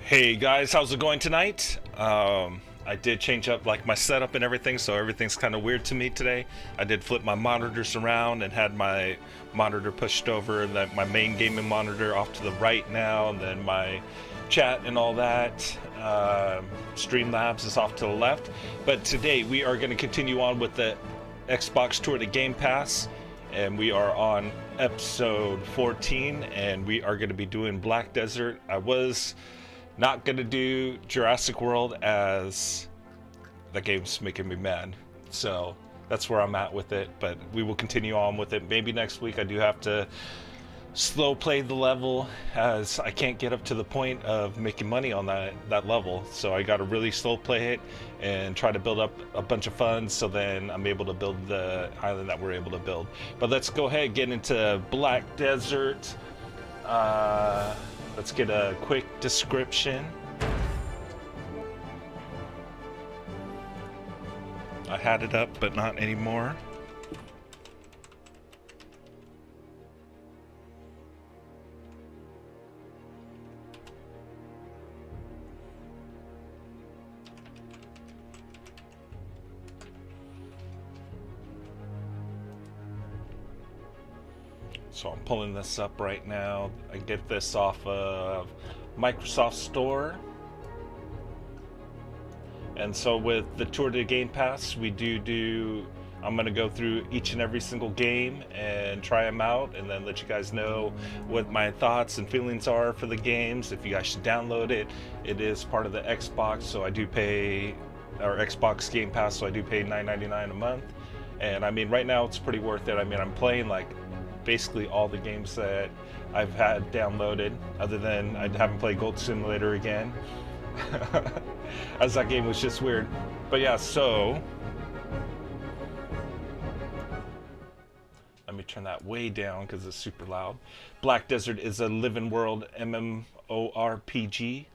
Hey guys, how's it going tonight? I did change up like my setup and everything, so everything's kind of weird to me today. I did flip my monitors around and had my monitor pushed over, and then my main gaming monitor off to the right now, and then my chat and all that. Streamlabs is off to the left. But today we are going to continue on with the Xbox Tour to Gamepass, and we are on episode 14, and we are going to be doing Black Desert. I was not gonna do Jurassic World as the game's making me mad, so that's where I'm at with it. But we will continue on with it. Maybe next week I do have to slow play the level, as I can't get up to the point of making money on that level. So I got to really slow play it and try to build up a bunch of funds, so then I'm able to build the island that we're able to build. But let's go ahead and get into Black Desert. Let's get a quick description. I had it up, but not anymore. So I'm pulling this up right now. I get this off of Microsoft Store. And so with the Tour de Game Pass, we I'm going to go through each and every single game and try them out, and then let you guys know what my thoughts and feelings are for the games. If you guys should download it. It is part of the Xbox, so I do pay, or Xbox Game Pass, so I do pay $9.99 a month. And I mean, right now it's pretty worth it. I mean, I'm playing like basically all the games that I've had downloaded, other than I haven't played Gold Simulator again, as that game was just weird. But yeah, so let me turn that way down because it's super loud. Black Desert is a live-in world MMORPG.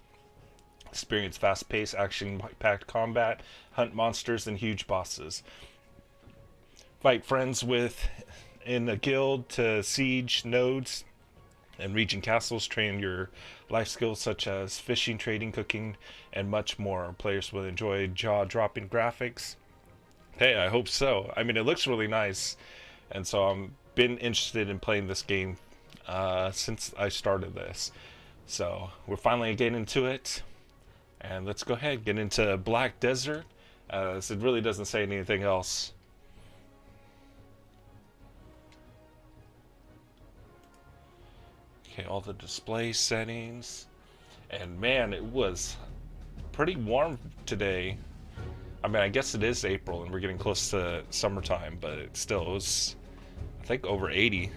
Experience fast-paced, action-packed combat, hunt monsters and huge bosses, fight friends in a guild to siege nodes and region castles, train your life skills such as fishing, trading, cooking, and much more. Players will enjoy jaw-dropping graphics. Hey, I hope so. I mean, it looks really nice, and so I've been interested in playing this game since I started this. So we're finally getting into it, and let's go ahead and get into Black Desert, as it really doesn't say anything else. Okay, all the display settings. And man, it was pretty warm today. I mean, I guess it is April and we're getting close to summertime, but it was, I think, over 80.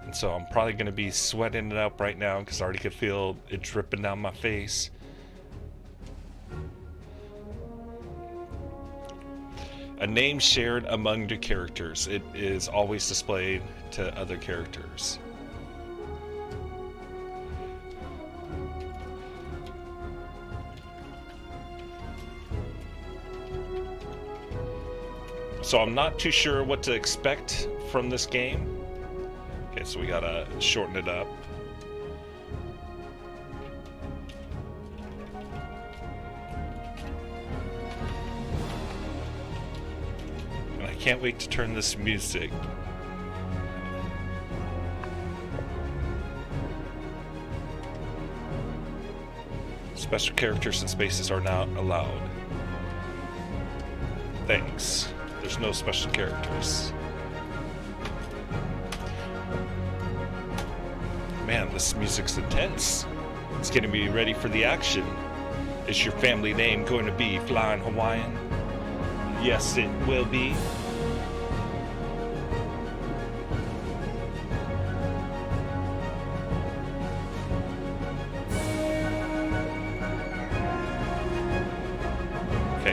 And so I'm probably going to be sweating it up right now because I already could feel it dripping down my face. A name shared among the characters. It is always displayed to other characters. So I'm not too sure what to expect from this game. Okay, so we gotta shorten it up. Can't wait to turn this music. Special characters and spaces are not allowed. Thanks. There's no special characters. Man, this music's intense. It's getting me ready for the action. Is your family name going to be Flyinnn Hawaiiannn? Yes, it will be.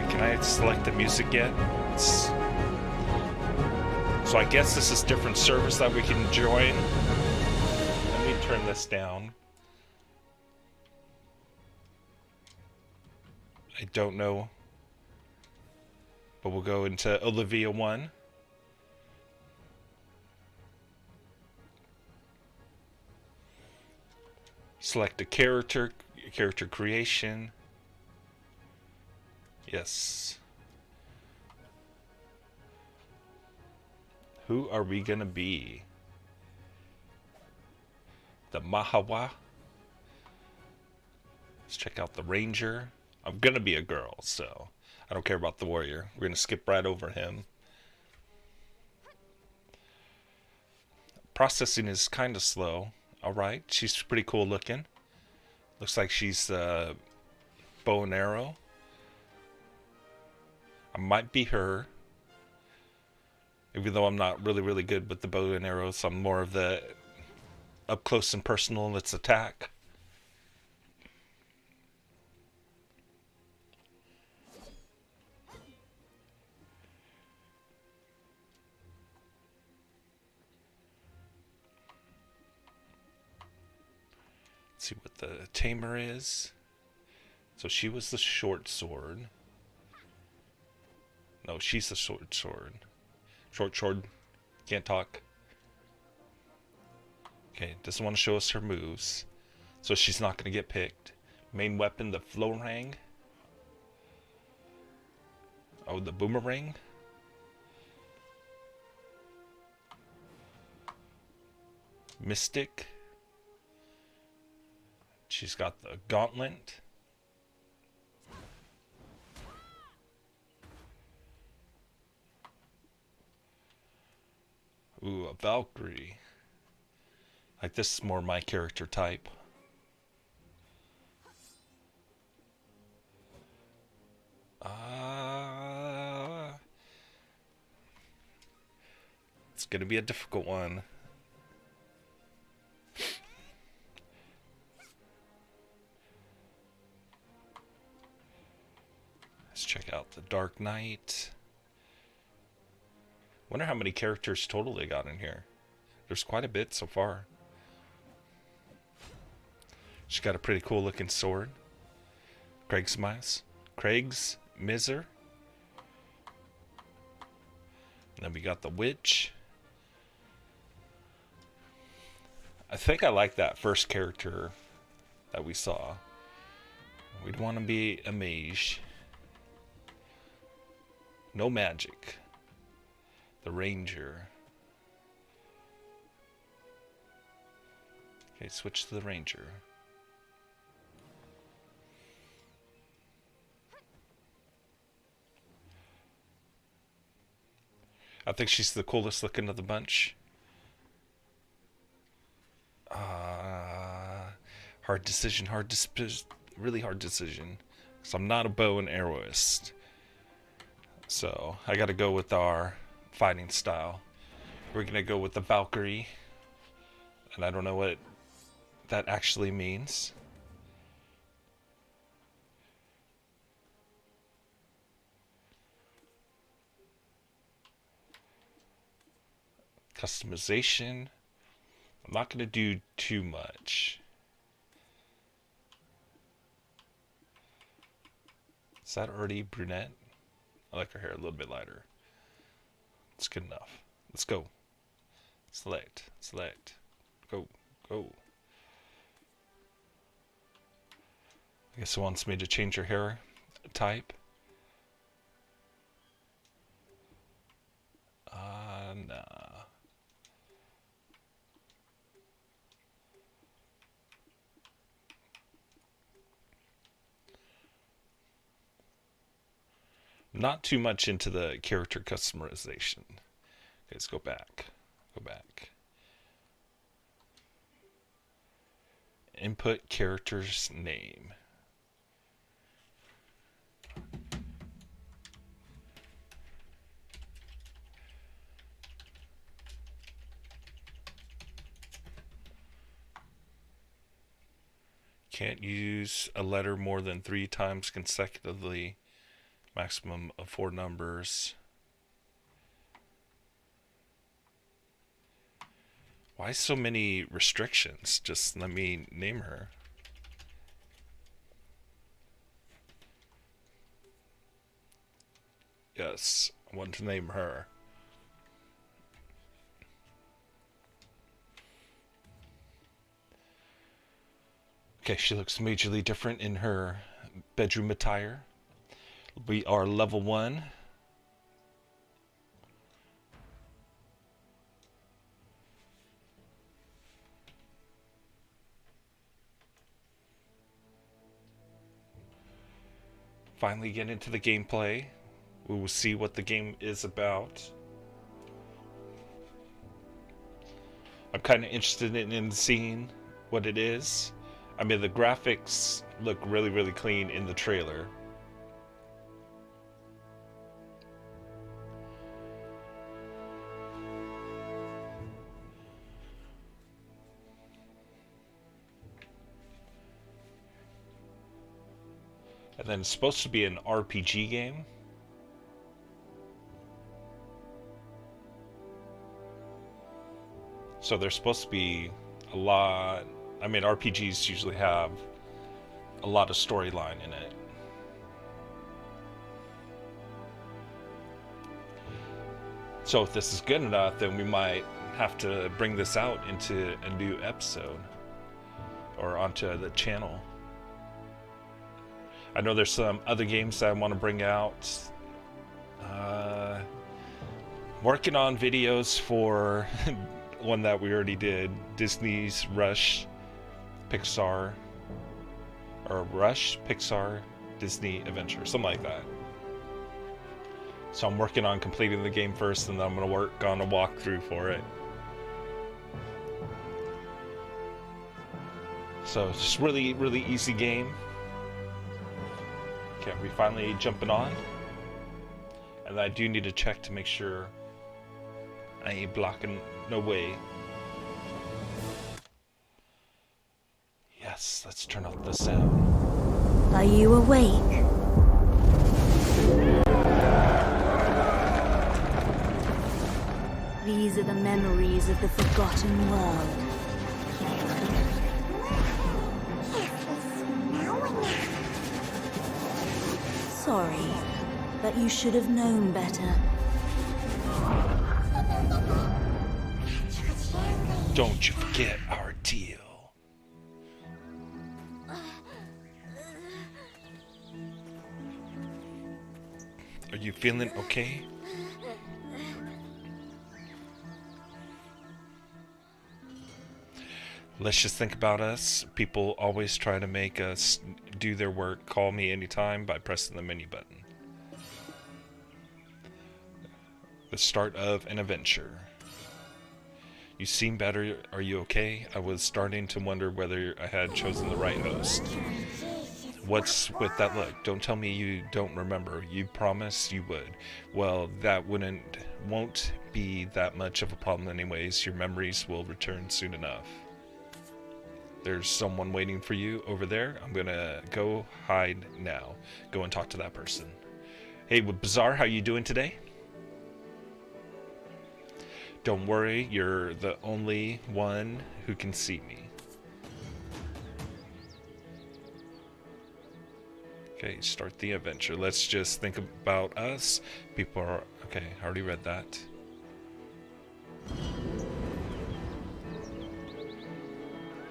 Can I select the music yet? So I guess this is different servers that we can join. Let me turn this down. I don't know. But we'll go into Olivia 1. Select a character, character creation. Yes. Who are we gonna be? The Mahawa. Let's check out the Ranger. I'm gonna be a girl, so I don't care about the Warrior. We're gonna skip right over him. Processing is kind of slow. Alright, she's pretty cool looking. Looks like she's bow and arrow. I might be her. Even though I'm not really good with the bow and arrows, I'm more of the up close and personal, let's attack. Let's see what the tamer is. So she was the short sword. No, she's the short sword. Short sword. Can't talk. Okay, doesn't want to show us her moves. So she's not going to get picked. Main weapon, the florang. Oh, the boomerang. Mystic. She's got the gauntlet. Ooh, a Valkyrie. Like, this is more my character type. It's gonna be a difficult one. Let's check out the Dark Knight. Wonder how many characters total they got in here. There's quite a bit so far. She's got a pretty cool looking sword. Craig's Miser. And then we got the Witch. I think I like that first character that we saw. We'd want to be a mage. No magic. The Ranger. Okay, switch to the Ranger. I think she's the coolest looking of the bunch. Hard decision, really hard decision. Because I'm not a bow and arrowist. So I gotta go with our fighting style. We're gonna go with the Valkyrie. And I don't know what that actually means. Customization. I'm not gonna do too much. Is that already brunette? I like her hair a little bit lighter. It's good enough. Let's go. Select. Go. I guess it wants me to change her hair type. Nah. Not too much into the character customization. Okay, let's go back. Input character's name. Can't use a letter more than 3 times consecutively. Maximum of 4 numbers. Why so many restrictions? Just let me name her. Yes, I want to name her. Okay, she looks majorly different in her bedroom attire. We are level 1. Finally get into the gameplay. We will see what the game is about. I'm kind of interested in seeing what it is. I mean, the graphics look really, really clean in the trailer. And then it's supposed to be an RPG game. So there's supposed to be a lot. I mean, RPGs usually have a lot of storyline in it. So if this is good enough, then we might have to bring this out into a new episode or onto the channel. I know there's some other games that I want to bring out. Working on videos for one that we already did, Disney's Rush, Pixar, or Rush, Pixar, Disney Adventure, something like that. So I'm working on completing the game first, and then I'm going to work on a walkthrough for it. So it's just really, really easy game. Okay, we finally jumping on. And I do need to check to make sure I ain't blocking no way. Yes, let's turn off the sound. Are you awake? These are the memories of the forgotten world. Sorry, but you should have known better. Don't you forget our deal. Are you feeling okay? Let's just think about us. People always try to make us do their work. Call me anytime by pressing the menu button. The start of an adventure. You seem better. Are you okay? I was starting to wonder whether I had chosen the right host. What's with that look? Don't tell me you don't remember. You promised you would. Well, that won't be that much of a problem anyways. Your memories will return soon enough. There's someone waiting for you over there. I'm gonna go hide now. Go and talk to that person. Hey, Bazaar, how you doing today? Don't worry, you're the only one who can see me. Okay, start the adventure. Let's just think about us. People are... Okay, I already read that.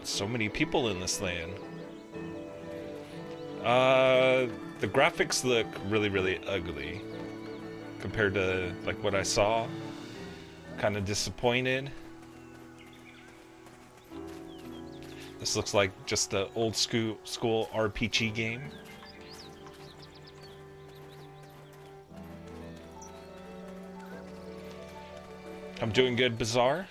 So many people in this land. The graphics look really, really ugly compared to like what I saw. Kind of disappointed. This looks like just an old school RPG game. I'm doing good, Bazaar.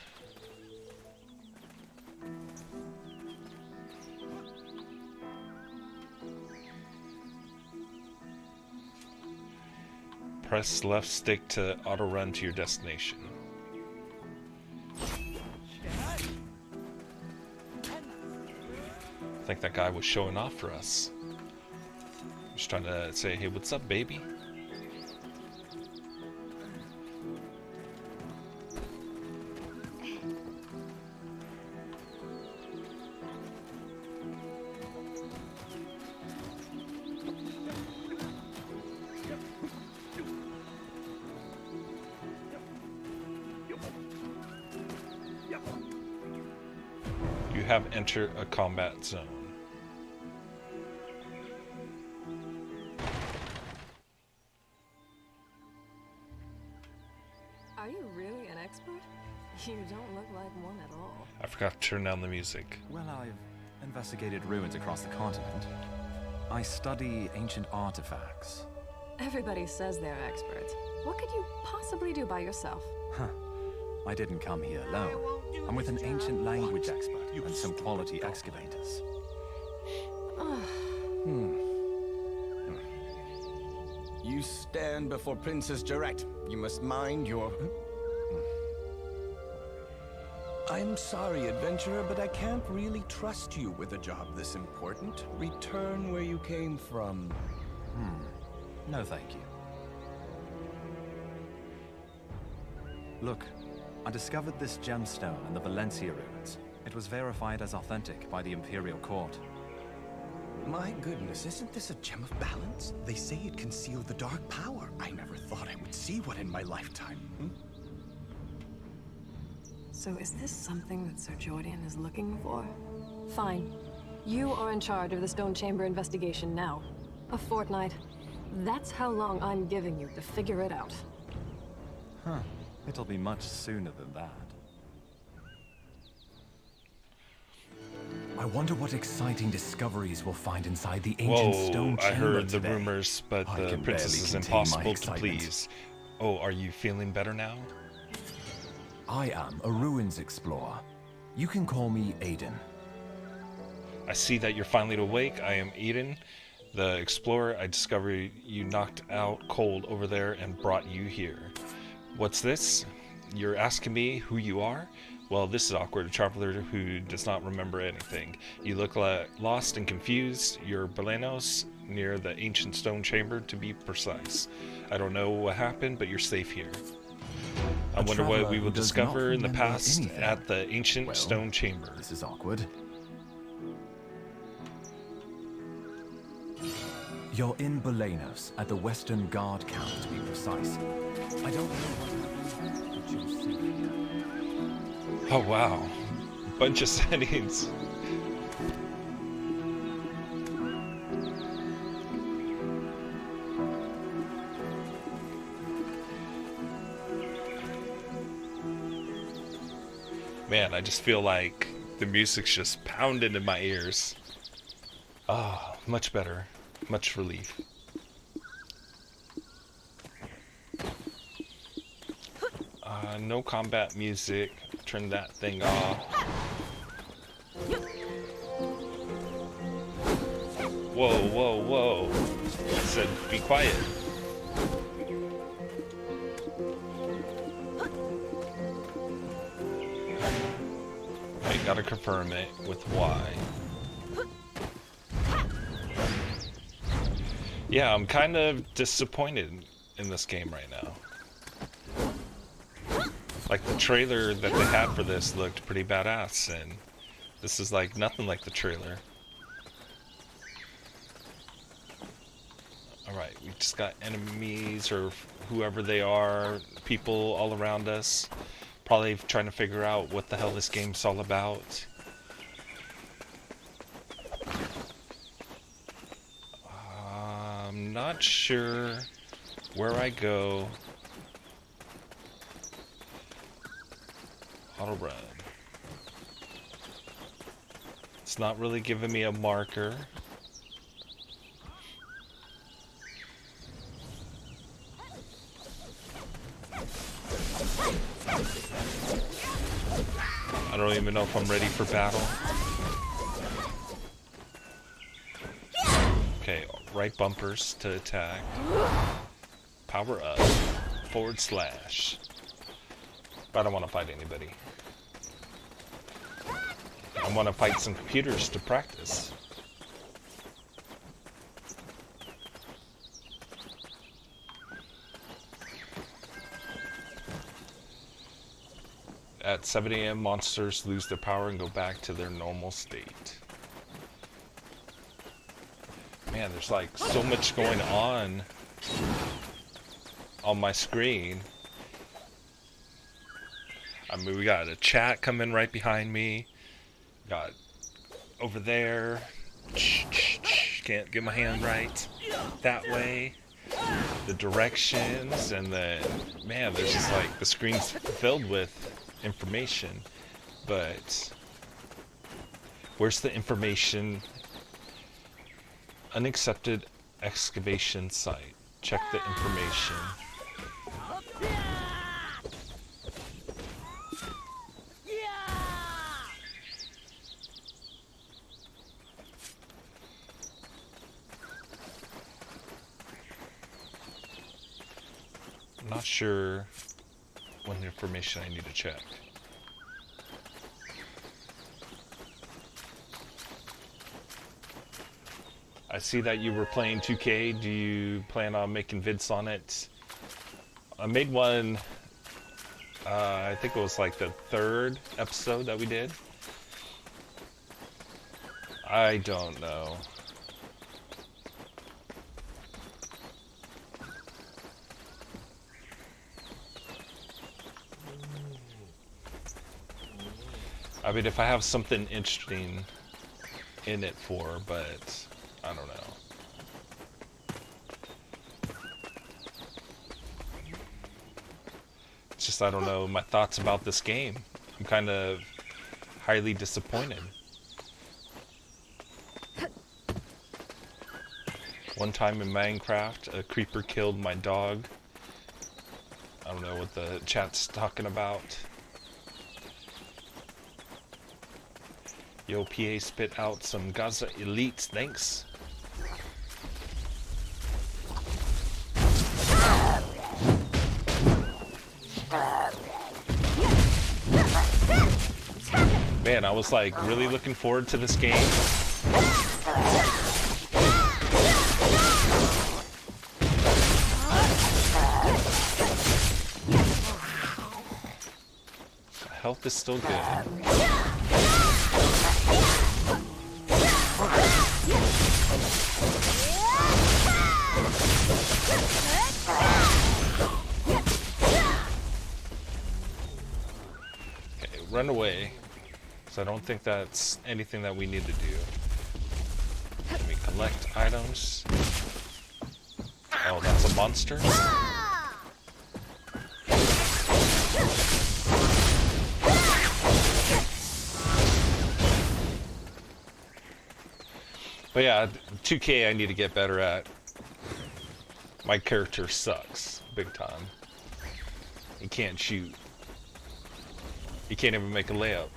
Press left stick to auto run to your destination. I think that guy was showing off for us. Just trying to say, hey, what's up, baby? You have entered a combat zone. forgot to turn down the music. Well, I've investigated ruins across the continent. I study ancient artifacts. Everybody says they're experts. What could you possibly do by yourself? Huh. I didn't come here alone. I'm with an ancient language expert and some quality excavators. You stand before Princess Jarette. You must mind your... I'm sorry, adventurer, but I can't really trust you with a job this important. Return where you came from. No, thank you. Look, I discovered this gemstone in the Valencia ruins. It was verified as authentic by the Imperial Court. My goodness, isn't this a gem of balance? They say it concealed the dark power. I never thought I would see one in my lifetime. So is this something that Sir Jordan is looking for? Fine. You are in charge of the Stone Chamber investigation now. A fortnight. That's how long I'm giving you to figure it out. Huh. It'll be much sooner than that. I wonder what exciting discoveries we'll find inside the ancient stone chamber I heard the today. rumors, but the princess is impossible to please. Oh, are you feeling better now? I am a ruins explorer. You can call me Aiden. I see that you're finally awake. I am Aiden, the explorer. I discovered you knocked out cold over there and brought you here. What's this? You're asking me who you are? Well, this is awkward, a traveler who does not remember anything. You look lost and confused. You're Belenos, near the ancient stone chamber, to be precise. I don't know what happened, but you're safe here. I wonder what we will discover in the past at the ancient stone chamber. This is awkward. You're in Belenos, at the Western Guard camp, to be precise. I don't know what happened, but you're safe here. Oh wow, bunch of settings. Man, I just feel like the music's just pounding in my ears. Ah, much better, much relief. No combat music. Turn that thing off. Whoa, whoa, whoa. I said be quiet. I gotta confirm it with Y. Yeah, I'm kind of disappointed in this game right now. Like, the trailer that they had for this looked pretty badass, and this is like nothing like the trailer. Alright, we just got enemies, or whoever they are, people all around us. Probably trying to figure out what the hell this game's all about. I'm not sure where I go. Auto run. It's not really giving me a marker. I don't even know if I'm ready for battle. Okay, right bumpers to attack. Power up. Forward slash. But I don't want to fight anybody. I want to fight some computers to practice. At 7 AM, monsters lose their power and go back to their normal state. Man, there's like so much going on my screen. I mean, we got a chat coming right behind me. Got over there. Can't get my hand right. That way. The directions, and then, man, there's just like the screen's filled with information, but Where's the information? Unaccepted excavation site. Check the information. I'm not sure what information I need to check. I see that you were playing 2K. Do you plan on making vids on it? I made one, I think it was like the 3rd episode that we did. I don't know. I mean, if I have something interesting in it for, but I don't know. It's just, I don't know, my thoughts about this game. I'm kind of highly disappointed. One time in Minecraft, a creeper killed my dog. I don't know what the chat's talking about. Yo, PA spit out some Gaza elites, thanks. Man, I was like really looking forward to this game. Health is still good. Okay, run away. So I don't think that's anything that we need to do. Let me collect items. Oh, that's a monster? But yeah, 2K I need to get better at. My character sucks, big time. He can't shoot. He can't even make a layup.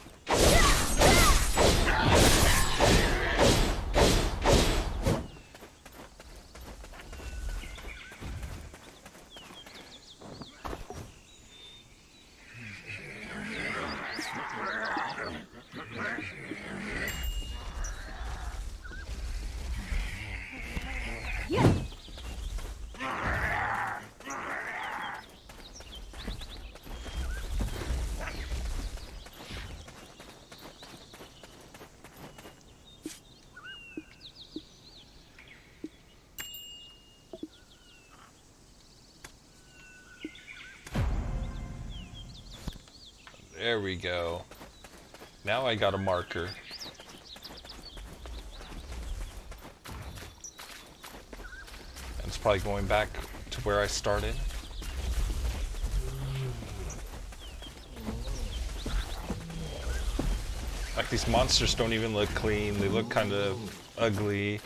There we go. Now I got a marker. And it's probably going back to where I started. Like, these monsters don't even look clean. They look kind of ugly.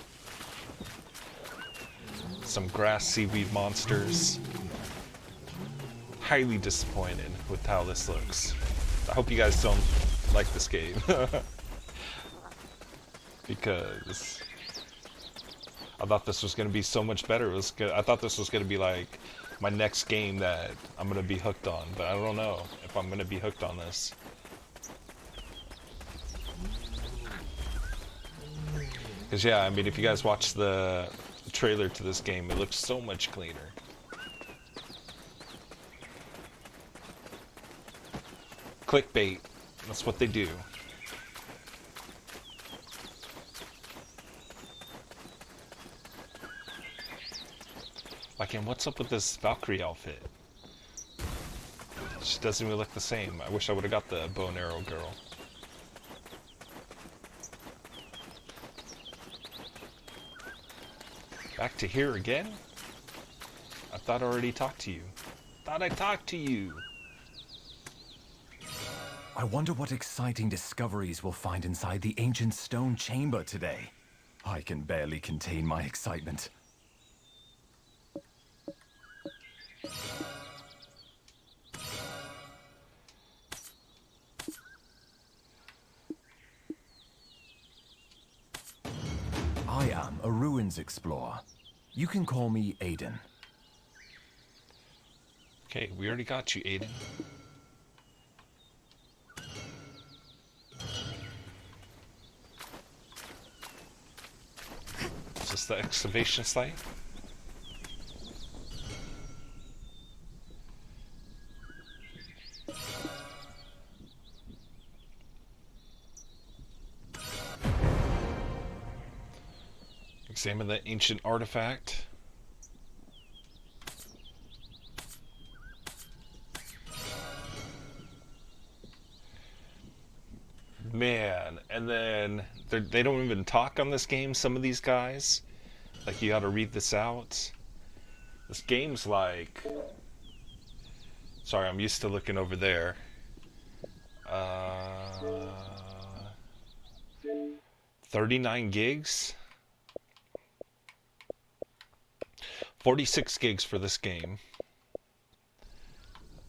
Some grass seaweed monsters. Highly disappointed with how this looks. I hope you guys don't like this game. Because I thought this was going to be so much better. It was good. I thought this was going to be like my next game that I'm going to be hooked on. But I don't know if I'm going to be hooked on this. Because yeah, I mean, if you guys watch the trailer to this game, it looks so much cleaner. Clickbait. That's what they do. Like, and what's up with this Valkyrie outfit? She doesn't even look the same. I wish I would have got the bow and arrow girl. Back to here again? I thought I already talked to you. Thought I talked to you. I wonder what exciting discoveries we'll find inside the ancient stone chamber today. I can barely contain my excitement. I am a ruins explorer. You can call me Aiden. Okay, we already got you, Aiden. Is this the excavation site? Examine the ancient artifact. Man, and then they don't even talk on this game, some of these guys. Like, you gotta read this out. This game's like... Sorry, I'm used to looking over there. 39 gigs? 46 gigs for this game.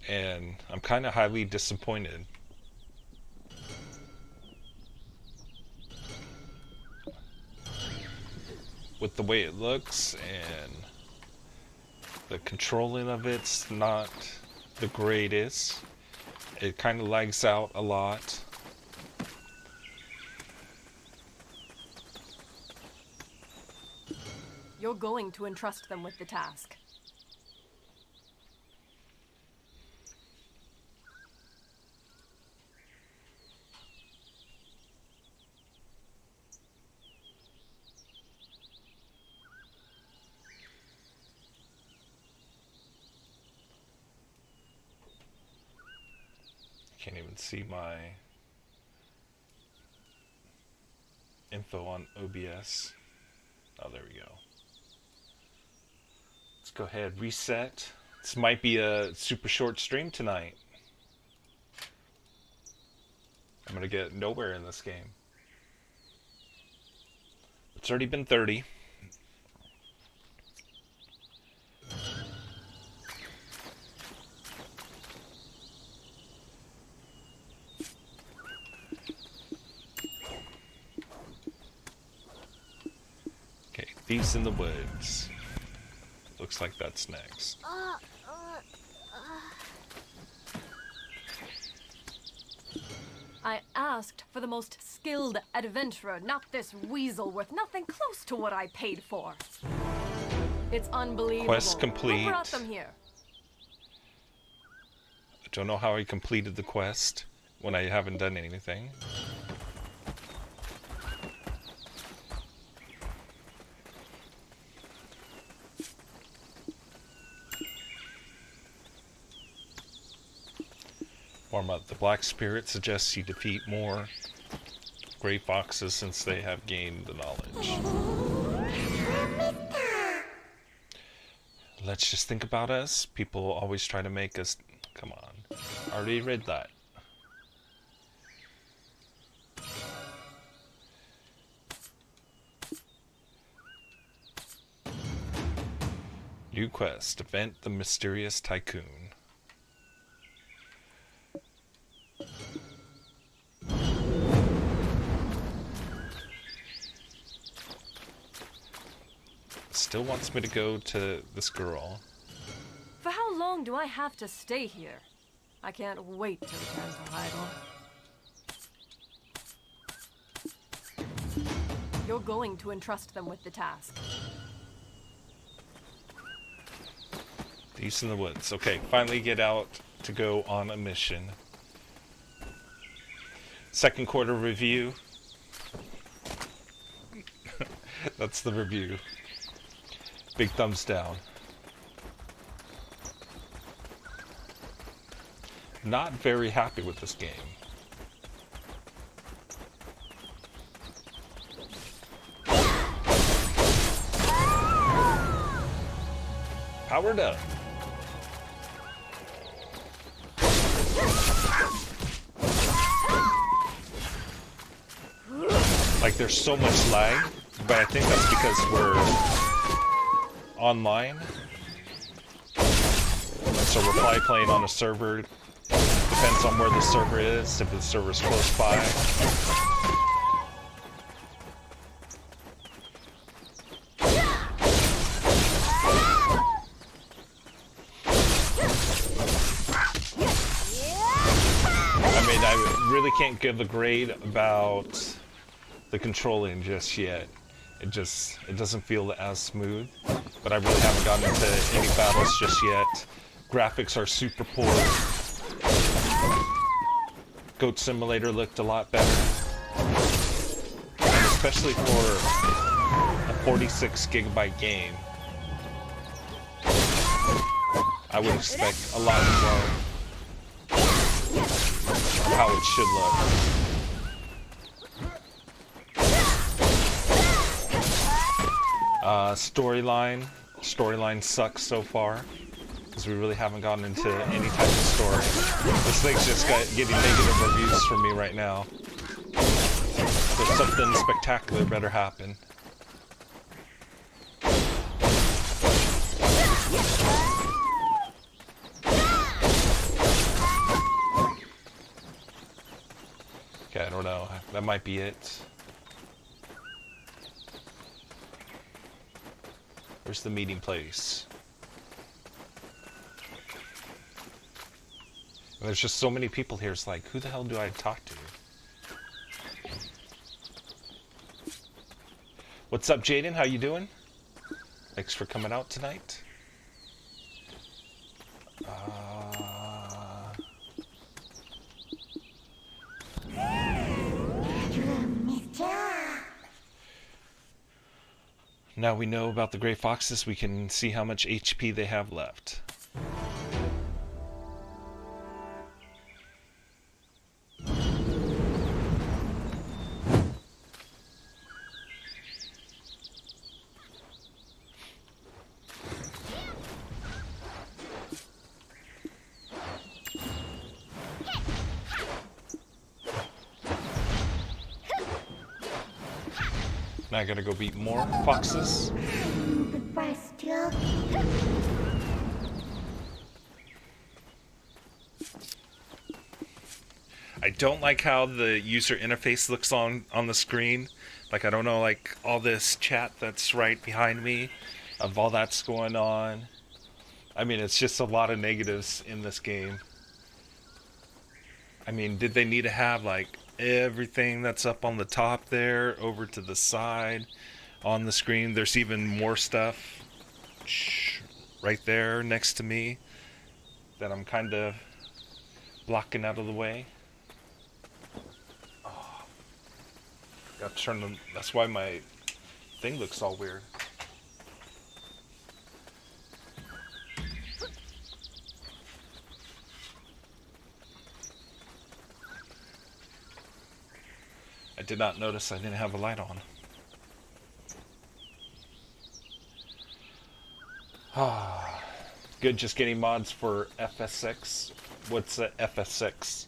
And I'm kind of highly disappointed. With the way it looks, and the controlling of it's not the greatest. It kind of lags out a lot. You're going to entrust them with the task. Can't even see my info on OBS. Oh, there we go. Let's go ahead, reset. This might be a super short stream tonight. I'm gonna get nowhere in this game. It's already been 30. Okay, Thieves in the Woods. Looks like that's next. I asked for the most skilled adventurer, not this weasel worth nothing close to what I paid for. It's unbelievable. Quest complete. Who brought them here? I don't know how I completed the quest when I haven't done anything. Warm up. The Black Spirit suggests you defeat more gray foxes since they have gained the knowledge. Let's just think about us. People always try to make us... Come on. I already read that. New quest. Defend the mysterious tycoon. Still wants me to go to this girl. For how long do I have to stay here? I can't wait to return to Heidel. You're going to entrust them with the task. Thieves in the Woods. Okay, finally get out to go on a mission. Second quarter review. That's the review. Big thumbs down. Not very happy with this game. Powered up. Like there's so much lag, but I think that's because we're online. So we're probably playing on a server. Depends on where the server is, if the server's close by. I mean, I really can't give a grade about the controlling just yet. It doesn't feel as smooth, but I really haven't gotten into any battles just yet. Graphics are super poor. Goat Simulator looked a lot better. And especially for a 46 gigabyte game, I would expect a lot more of how it should look. Storyline sucks so far, because we really haven't gotten into any type of story. This thing's just getting negative reviews from me right now. So something spectacular better happen. Okay, I don't know. That might be it. Where's the meeting place? And there's just so many people here, it's like, who the hell do I talk to? What's up, Jaden? How you doing? Thanks for coming out tonight. Now we know about the Gray Foxes, we can see how much HP they have left. Now I gotta go beat more foxes. I don't like how the user interface looks on the screen. Like, I don't know, like all this chat that's right behind me, of all that's going on. I mean, it's just a lot of negatives in this game. I mean, did they need to have like everything that's up on the top there over to the side on the screen? There's even more stuff right there next to me that I'm kind of blocking out of the way. Oh, got to turn them. That's why my thing looks all weird. I did not notice I didn't have a light on. Ah, good. Just getting mods for FS6. What's the FS6?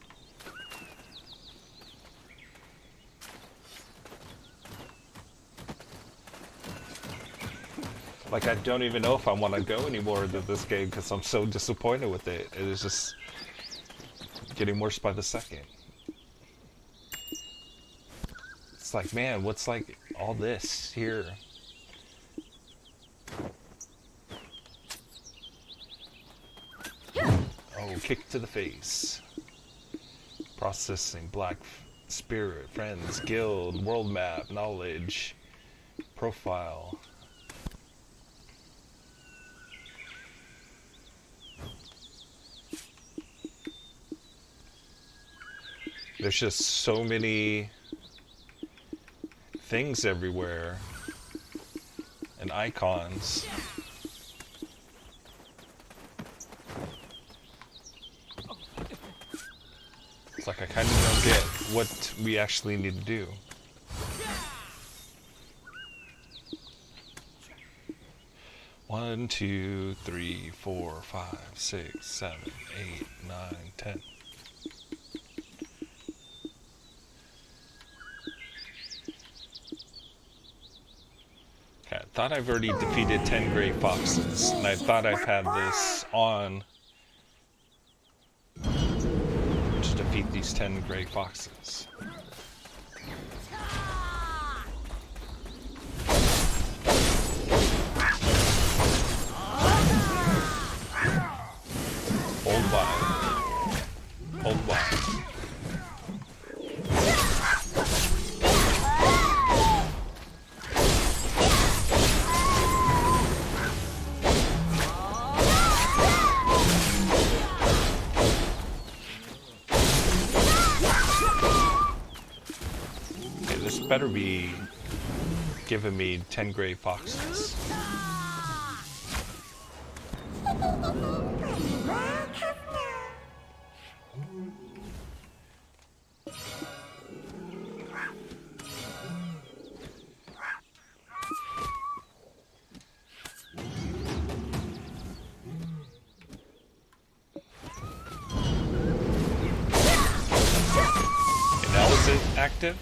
Like, I don't even know if I want to go anymore to this game because I'm so disappointed with it. It is just getting worse by the second. It's like, man, what's like all this here? Oh, kick to the face. Processing, black spirit, friends, guild, world map, knowledge, profile. There's just so many things everywhere and icons. It's like I kind of don't get what we actually need to do. One, 2, 3, 4, 5, 6, 7, 8, 9, 10. thought I've already defeated 10 gray foxes, and I thought I've had this on to defeat these 10 gray foxes. Hold wide. Hold wide. Okay, this better be giving me 10 gray foxes. Active.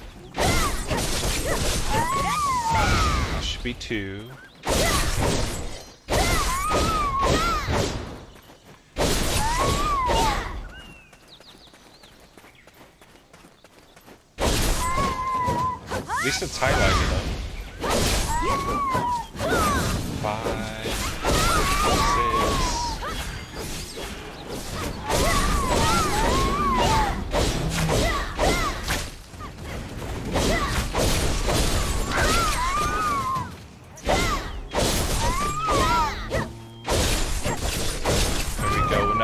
Should be 2. At least it's highlighted up. 5, 6.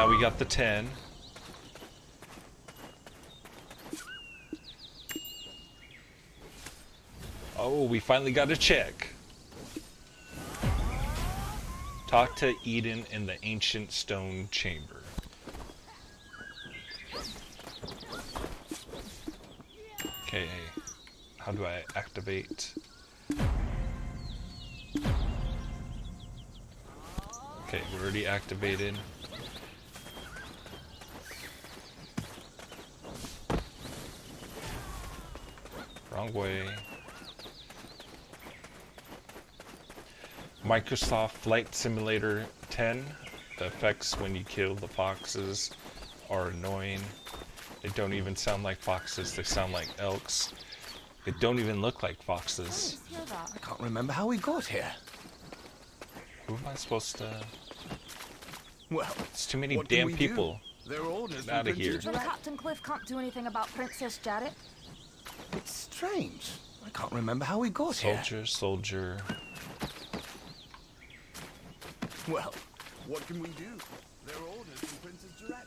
We got the 10. Oh, we finally got a check. Talk to Eden in the ancient stone chamber. Okay, how do I activate? Okay, we're already activated. Wrong way. Microsoft Flight Simulator 10. The effects when you kill the foxes are annoying. They don't even sound like foxes, they sound like elks. They don't even look like foxes. I can't remember how we got here. Who am I supposed to... Well, it's too many damn people. They're orders Get out of here. Then Captain Cliff can't do anything about Princess Jarrett. It's strange. I can't remember how we got here. Soldier. Well, what can we do? They're orders from Princess Jarrett.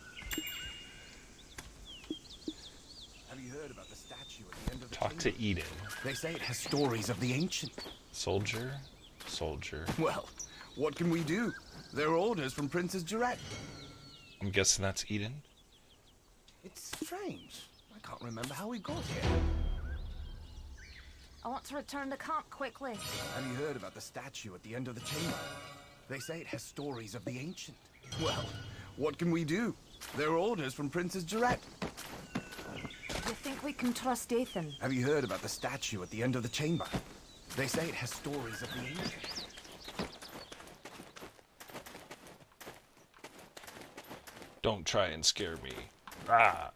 Have you heard about the statue at the end of the Talk to Eden. They say it has stories of the ancient. Soldier. Well, what can we do? They're orders from Princess Jarrett. I'm guessing that's Eden. It's strange. I can't remember how we got here. I want to return to camp quickly. Have you heard about the statue at the end of the chamber? They say it has stories of the ancient. Well, what can we do? They're orders from Princess Jarrett. You think we can trust Ethan? Have you heard about the statue at the end of the chamber? They say it has stories of the ancient. Don't try and scare me. Ah.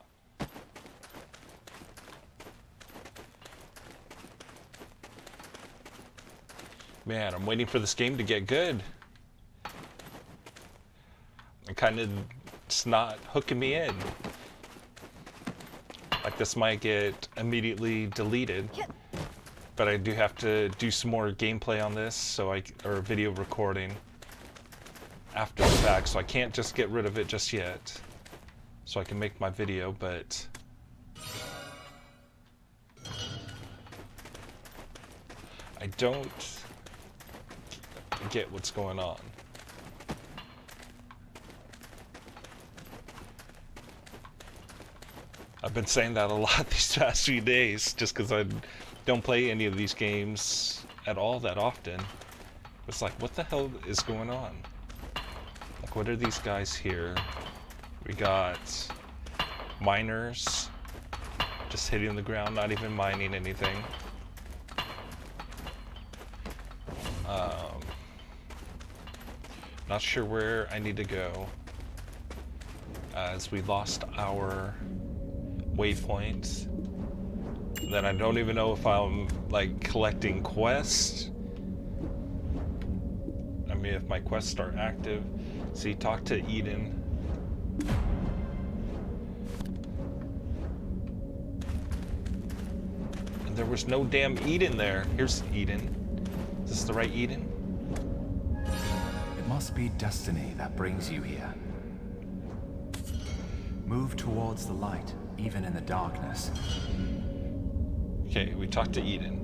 Man, I'm waiting for this game to get good. It's not hooking me in. Like this might get immediately deleted, but I do have to do some more gameplay on this, or video recording after the fact, so I can't just get rid of it just yet. So I can make my video, but I don't get what's going on. I've been saying that a lot these past few days, just because I don't play any of these games at all that often. It's like, what the hell is going on? Like, what are these guys here? We got miners just hitting the ground, not even mining anything. Not sure where I need to go, as we lost our waypoints. Then I don't even know if I'm like collecting quests. I mean, if my quests are active. See, talk to Eden. And there was no damn Eden there. Here's Eden. Is this the right Eden? It must be destiny that brings you here. Move towards the light, even in the darkness. Okay, we talked to Eden.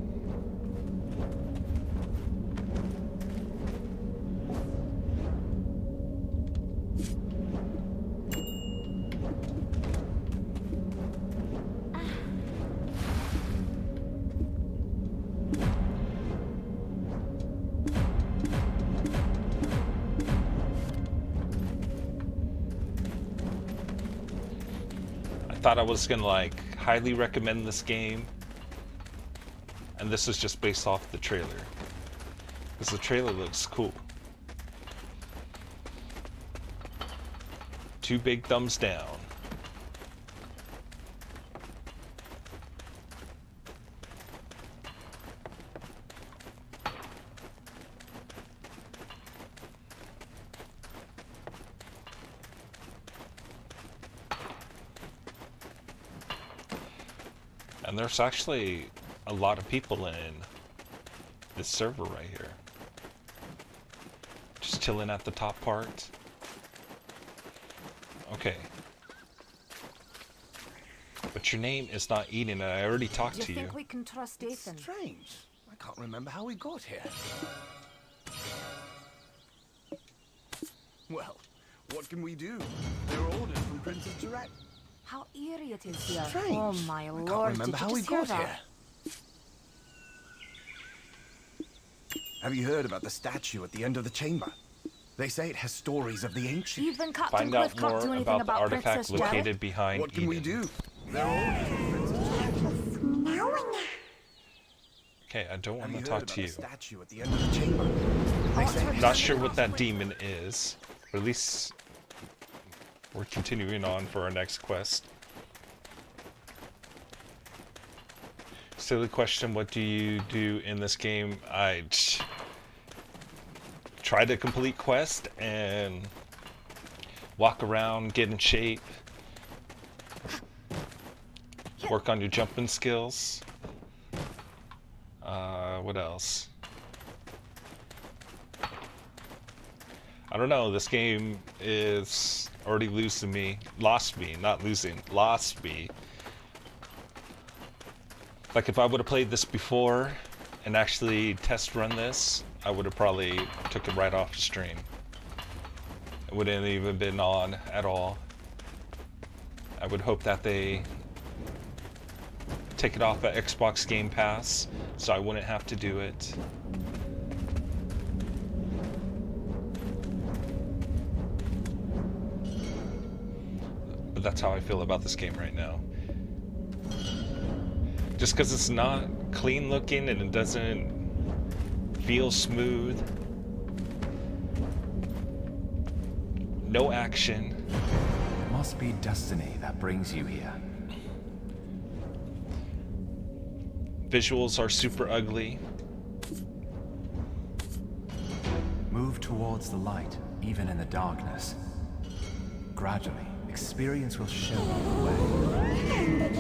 I thought I was gonna like highly recommend this game. And this is just based off the trailer. Because the trailer looks cool. 2 big thumbs down. And there's actually a lot of people in this server right here. Just chilling at the top part. Okay. But your name is not Eden, and I already talked Do to you you. think we can trust Ethan? Strange. I can't remember how we got here. Well, what can we do? There are orders from Princess Jarrett. How eerie it is here. Strange. Oh my I lord, can't remember did you how we just hear got that? here. Have you heard about the statue at the end of the chamber? They say it has stories of the ancient. Even Captain Find out Cliff can't more do anything about the artifact Princess Jarrett. located behind What can Eden. we do? There are orders from Princess Jarrett. Okay, I don't want Have to you heard talk about to the you. statue at the end of the chamber? They say it Not sure what that demon is, but at least we're continuing on for our next quest. Silly question, what do you do in this game? I try to complete quest and walk around, get in shape, work on your jumping skills. What else? I don't know, this game is already lost me, not losing, lost me. Like if I would have played this before and actually test run this, I would have probably took it right off the stream. It wouldn't have even been on at all. I would hope that they take it off at Xbox Gamepass so I wouldn't have to do it. But that's how I feel about this game right now. Just because it's not clean looking and it doesn't feel smooth. No action. It must be destiny that brings you here. Visuals are super ugly. Move towards the light, even in the darkness. Gradually, experience will show you the way.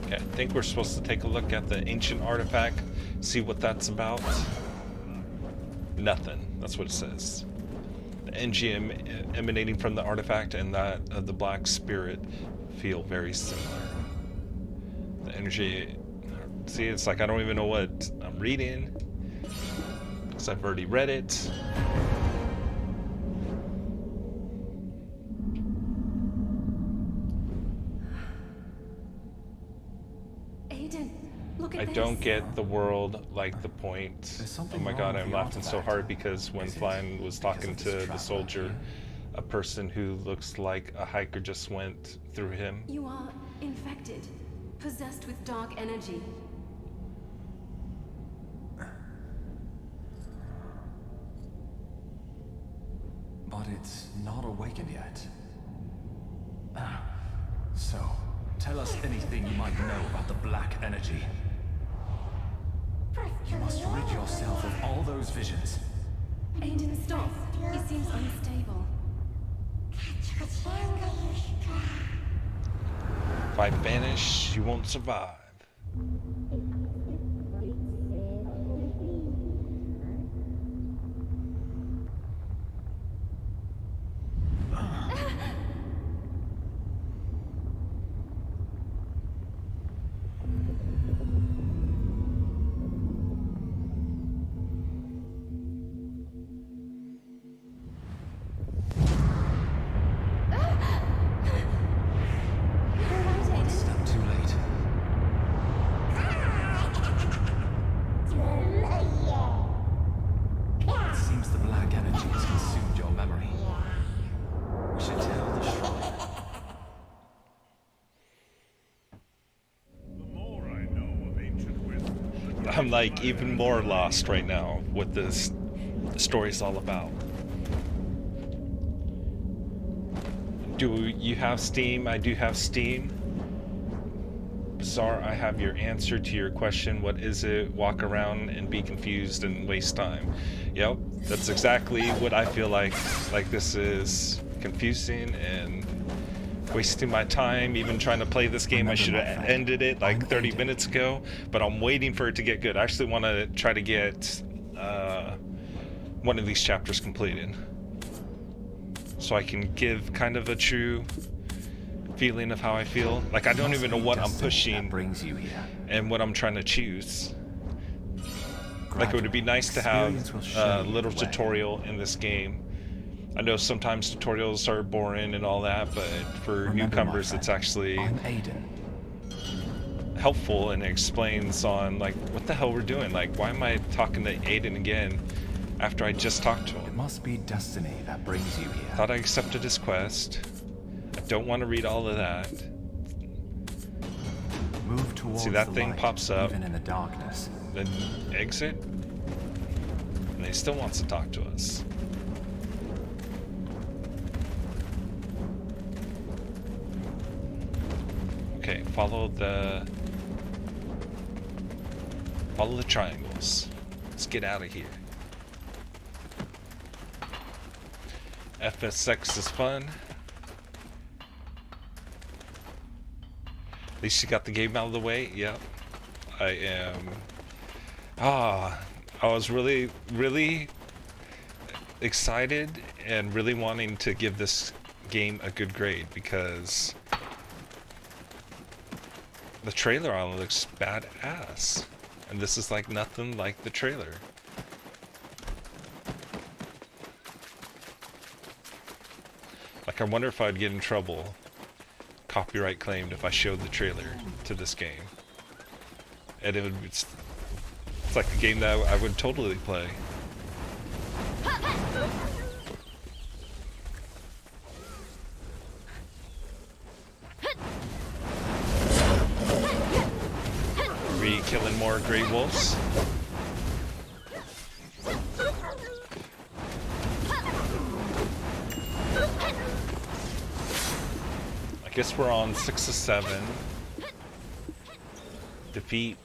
Okay, I think we're supposed to take a look at the ancient artifact, see what that's about. Nothing. That's what it says. The energy emanating from the artifact and that of the black spirit feel very similar. The energy... See, it's like I don't even know what I'm reading, because I've already read it. Aiden, look I don't get the world like the point. There's Oh something my wrong god, with I'm the laughing so artifact. hard because when Is it Flyinnn was because talking of this to the traveler soldier, here? a person who looks like a hiker just went through him. You are infected, possessed with dark energy. But it's not awakened yet. So, tell us anything you might know about the black energy. You must rid yourself of all those visions. Aiden, stop. He seems unstable. If I vanish, you won't survive. One step too late. It seems the black energy has consumed your memory. We should tell the shrine. The more I know of ancient wisdom, I'm like even more lost right now what this story's all about. Do you have Steam? I do have Steam. Bizarre, I have your answer to your question. What is it? Walk around and be confused and waste time. Yep, that's exactly what I feel like. Like this is confusing and wasting my time. Even trying to play this game, I should have ended it like 30 minutes ago. But I'm waiting for it to get good. I actually want to try to get one of these chapters completed, so I can give kind of a true feeling of how I feel. Like I don't even know what I'm pushing Brings you here. and what I'm trying to choose. Like it would be nice to have a little tutorial in this game. I know sometimes tutorials are boring and all that, but for newcomers it's actually I'm Aiden. helpful and it explains on like what the hell we're doing. Like why am I talking to Aiden again after I just talked to It him? must be destiny that brings you here. Thought I accepted his quest. I don't want to read all of that. Move towards See, that the thing light, pops up. even in the darkness. Then exit, and he still wants to talk to us. Okay, follow the triangles. Let's get out of here. FSX is fun. At least you got the game out of the way. Yep. I am. I was really, really excited and really wanting to give this game a good grade because the trailer on it looks badass. And this is like nothing like the trailer. Like I wonder if I'd get in trouble, copyright claimed, if I showed the trailer to this game. And it's like a game that I would totally play. Are we killing more gray wolves? I guess we're on 6 of 7. Defeat.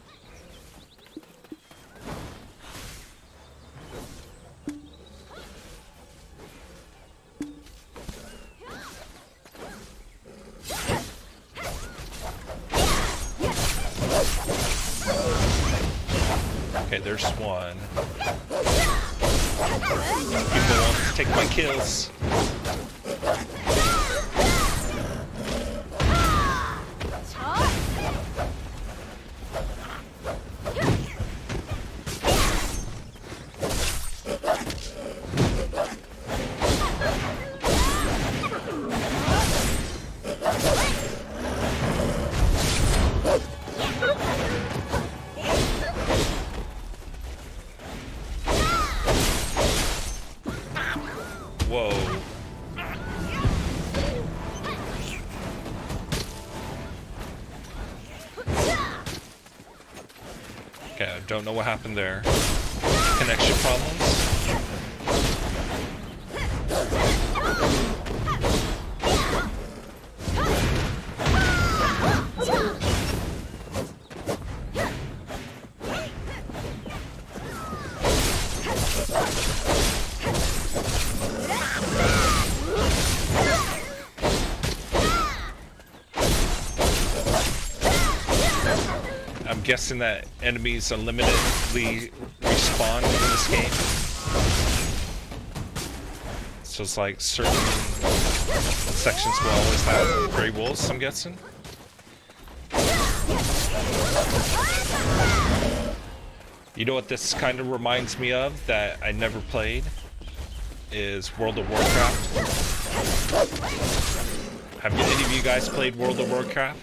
Okay, there's one. People want to take my kills. Okay, I don't know what happened there. Connection problems. I'm guessing that enemies unlimitedly respawn in this game. So it's like certain sections will always have gray wolves, I'm guessing. You know what this kind of reminds me of that I never played? Is World of Warcraft. Have any of you guys played World of Warcraft?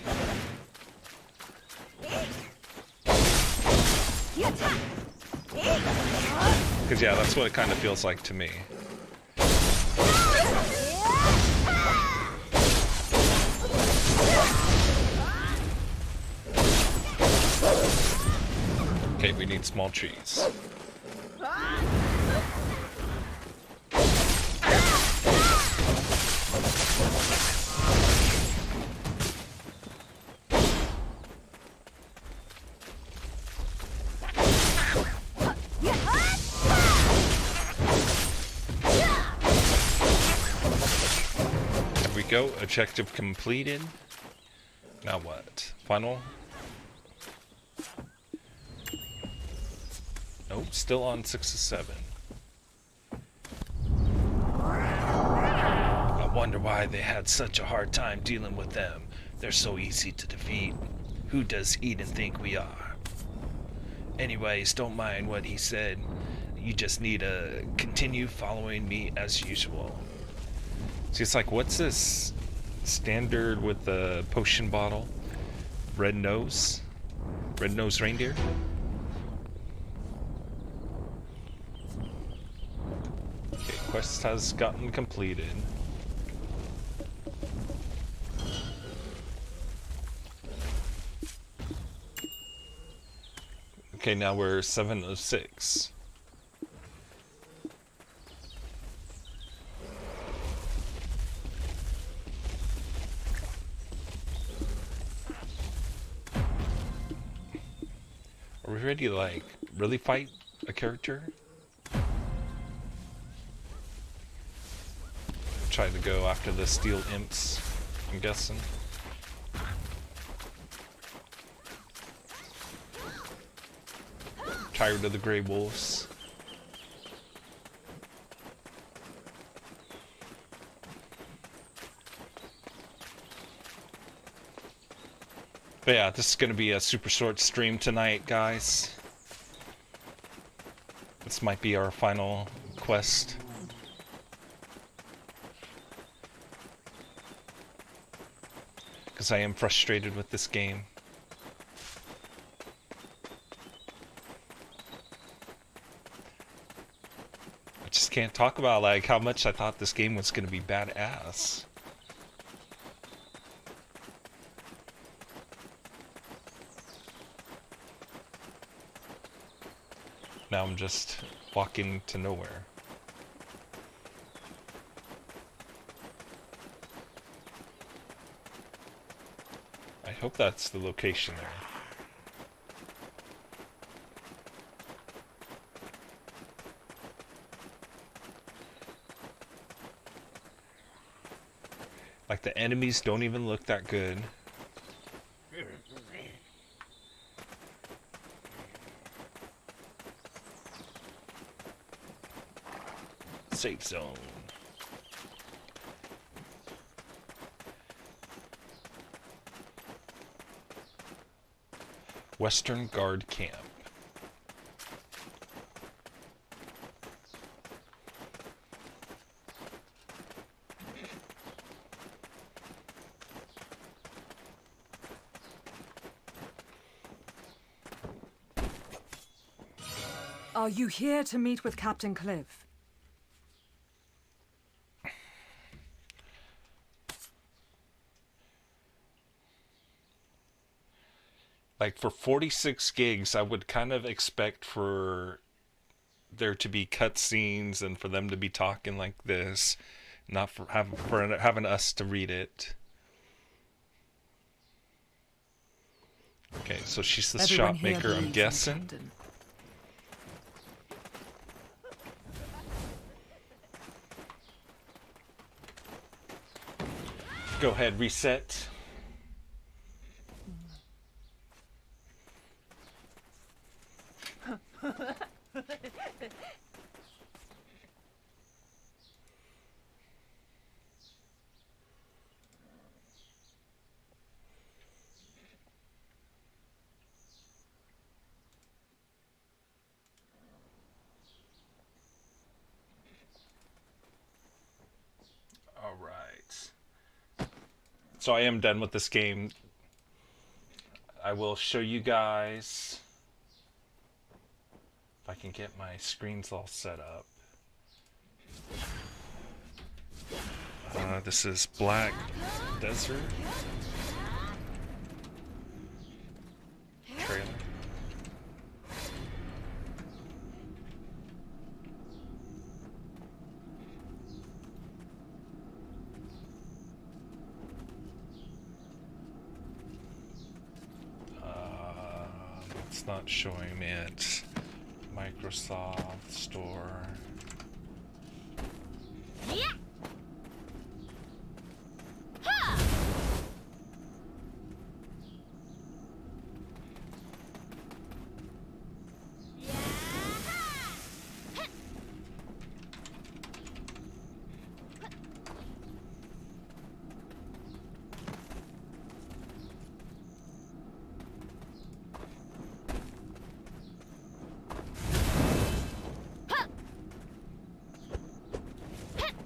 Because yeah, that's what it kind of feels like to me. Okay, we need small trees. There we go, objective completed. Now what? Final? Nope, still on 6 of 7. I wonder why they had such a hard time dealing with them. They're so easy to defeat. Who does Eden think we are? Anyways, don't mind what he said. You just need to continue following me as usual. See, it's like, what's this standard with the potion bottle? Red nose? Red-nosed reindeer? Okay, quest has gotten completed. Okay, now we're 7 of 6. Are we ready to, like, really fight a character? Try to go after the steel imps, I'm guessing. Tired of the gray wolves. But yeah, this is gonna be a super short stream tonight, guys. This might be our final quest. Because I am frustrated with this game. I just can't talk about like how much I thought this game was gonna be badass. Now I'm just walking to nowhere. I hope that's the location there. Like the enemies don't even look that good. Safe zone. Western Guard Camp. Are you here to meet with Captain Cliff? Like for 46 gigs, I would kind of expect for there to be cutscenes and for them to be talking like this, not for having us to read it. Okay, so she's the Everyone shop here maker, I'm believes in guessing. Camden. Go ahead, reset. All right. So I am done with this game. I will show you guys if I can get my screens all set up. This is Black Desert trailer. It's not showing me it. Microsoft Store.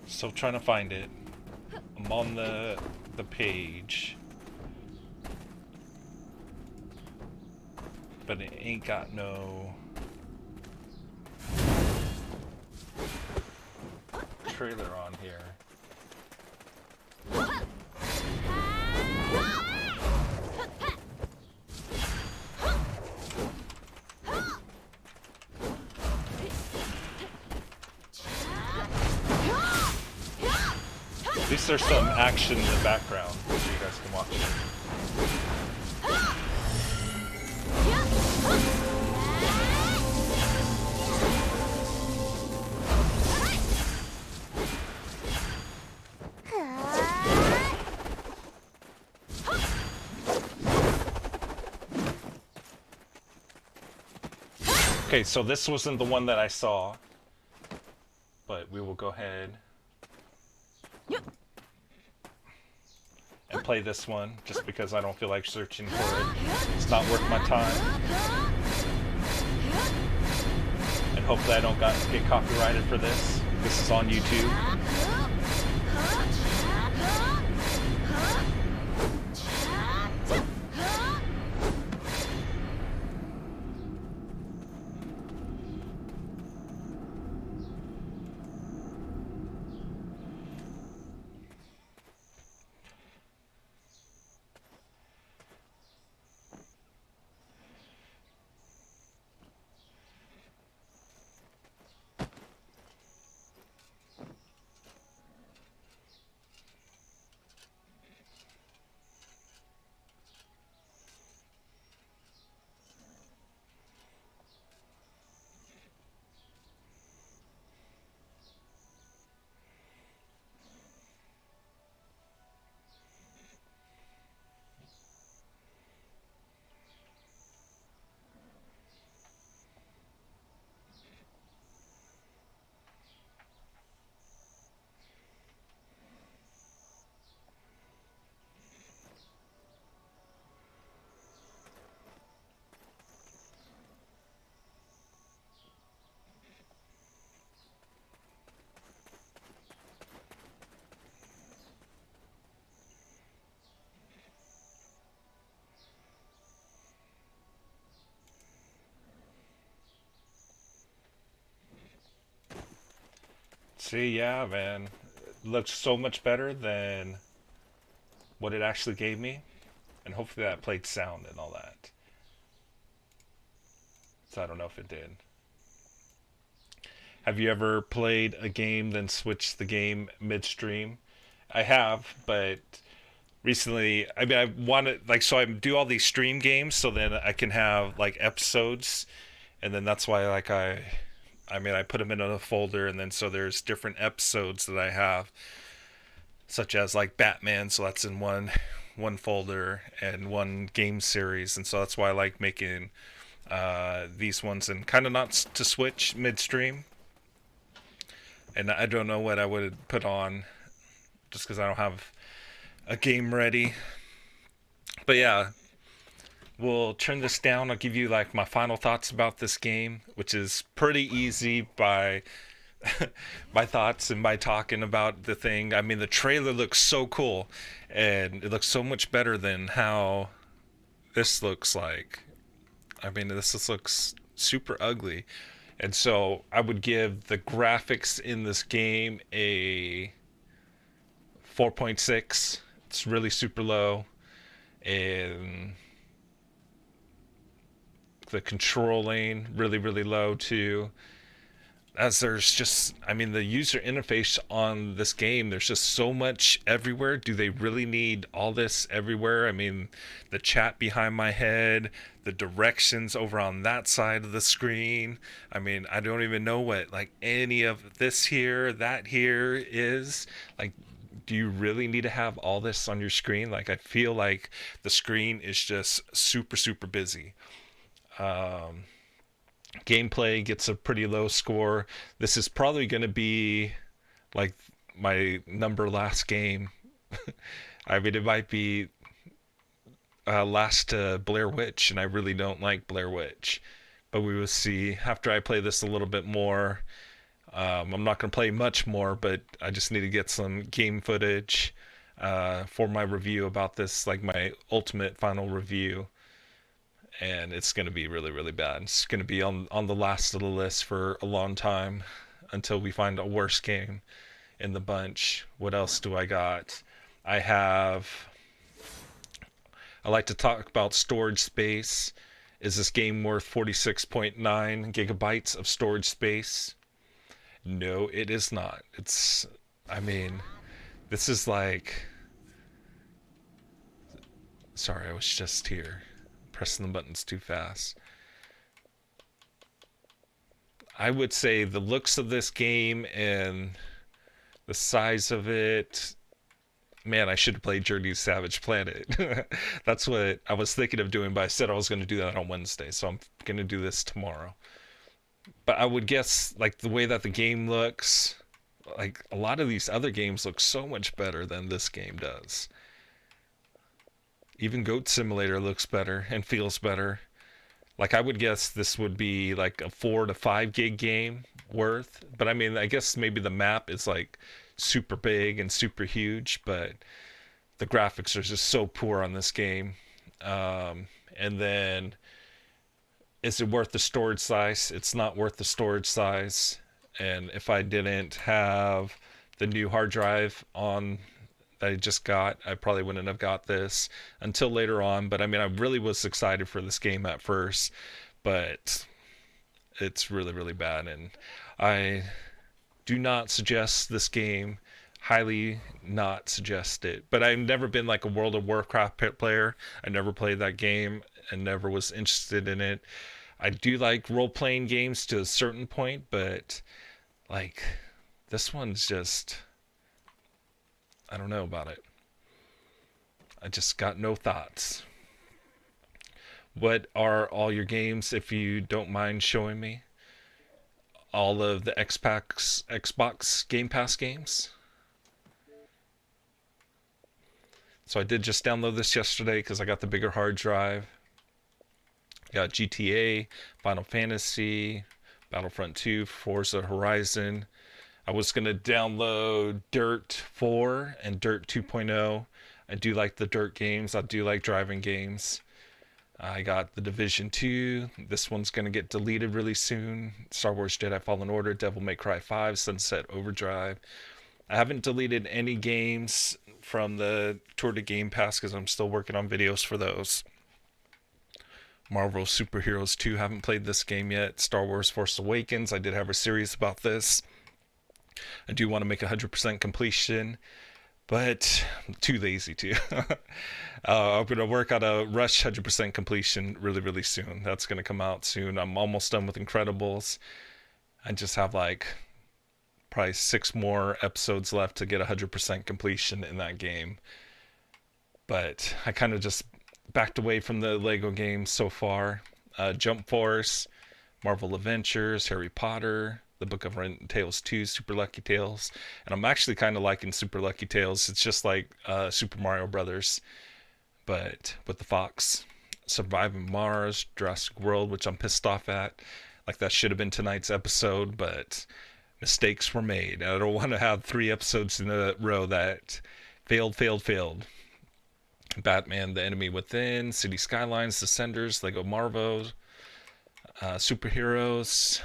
Still trying to find it. I'm on the page, but it ain't got no trailer on here. At least there's some action in the background so you guys can watch it. Okay, so this wasn't the one that I saw, but we will go ahead and play this one just because I don't feel like searching for it. It's not worth my time. And hopefully I don't get copyrighted for this. This is on YouTube. See, yeah, man. It looks so much better than what it actually gave me. And hopefully that played sound and all that. So I don't know if it did. Have you ever played a game then switched the game midstream? I have, but recently, I mean, I wanted like so I do all these stream games so then I can have like episodes, and then that's why like I mean I put them in a folder, and then so there's different episodes that I have, such as like Batman, so that's in one folder, and one game series, and so that's why I like making these ones and kind of not to switch midstream. And I don't know what I would put on just because I don't have a game ready. But yeah, we'll turn this down. I'll give you like my final thoughts about this game, which is pretty easy by my thoughts and by talking about the thing. I mean, the trailer looks so cool, and it looks so much better than how this looks like. I mean, this just looks super ugly. And so I would give the graphics in this game a 4.6. It's really super low. And the controlling really, really low too. As there's just, I mean, the user interface on this game, there's just so much everywhere. Do they really need all this everywhere? I mean, the chat behind my head, the directions over on that side of the screen. I mean, I don't even know what like any of this here, that here is. Like, do you really need to have all this on your screen? Like, I feel like the screen is just super, super busy. Gameplay gets a pretty low score. This is probably going to be like my number last game. I mean, it might be last to Blair Witch, and I really don't like Blair Witch. But we will see after I play this a little bit more. I'm not going to play much more, but I just need to get some game footage for my review about this, like my ultimate final review. And it's going to be really, really bad. It's going to be on the last of the list for a long time until we find a worse game in the bunch. What else do I got? I like to talk about storage space. Is this game worth 46.9 gigabytes of storage space? No, it is not. I mean, this is like... Sorry, I was just here. Pressing the buttons too fast. I would say the looks of this game and the size of it, man, I should have played Journey's Savage Planet. That's what I was thinking of doing, but I said I was going to do that on Wednesday, so I'm going to do this tomorrow. But I would guess, like, the way that the game looks, like, a lot of these other games look so much better than this game does. Even Goat Simulator looks better and feels better. Like, I would guess this would be like a 4 to 5 gig game worth. But I mean, I guess maybe the map is like super big and super huge, but the graphics are just so poor on this game. And then, is it worth the storage size? It's not worth the storage size. And if I didn't have the new hard drive on that I just got, I probably wouldn't have got this until later on. But I mean, I really was excited for this game at first, but it's really, really bad. And I do not suggest this game, highly not suggest it. But I've never been like a World of Warcraft player. I never played that game and never was interested in it. I do like role-playing games to a certain point, but like this one's just, I don't know about it. I just got no thoughts. What are all your games, if you don't mind showing me? All of the Xbox Game Pass games. So I did just download this yesterday because I got the bigger hard drive. Got GTA, Final Fantasy, Battlefront 2, Forza Horizon. I was going to download Dirt 4 and Dirt 2.0. I do like the Dirt games. I do like driving games. I got The Division 2. This one's going to get deleted really soon. Star Wars Jedi Fallen Order, Devil May Cry 5, Sunset Overdrive. I haven't deleted any games from the Tour de Game Pass because I'm still working on videos for those. Marvel Superheroes 2, haven't played this game yet. Star Wars Force Awakens, I did have a series about this. I do want to make 100% completion, but I'm too lazy to. I'm going to work on a Rush 100% completion really, really soon. That's going to come out soon. I'm almost done with Incredibles. I just have like probably 6 more episodes left to get 100% completion in that game. But I kind of just backed away from the Lego games so far. Jump Force, Marvel Adventures, Harry Potter, The Book of Ren Tales 2, Super Lucky Tales. And I'm actually kind of liking Super Lucky Tales. It's just like Super Mario Brothers, but with the fox. Surviving Mars, Jurassic World, which I'm pissed off at. Like that should have been tonight's episode, but mistakes were made. I don't want to have 3 episodes in a row that failed. Batman, The Enemy Within, City Skylines, Descenders, Lego Marvel, Superheroes,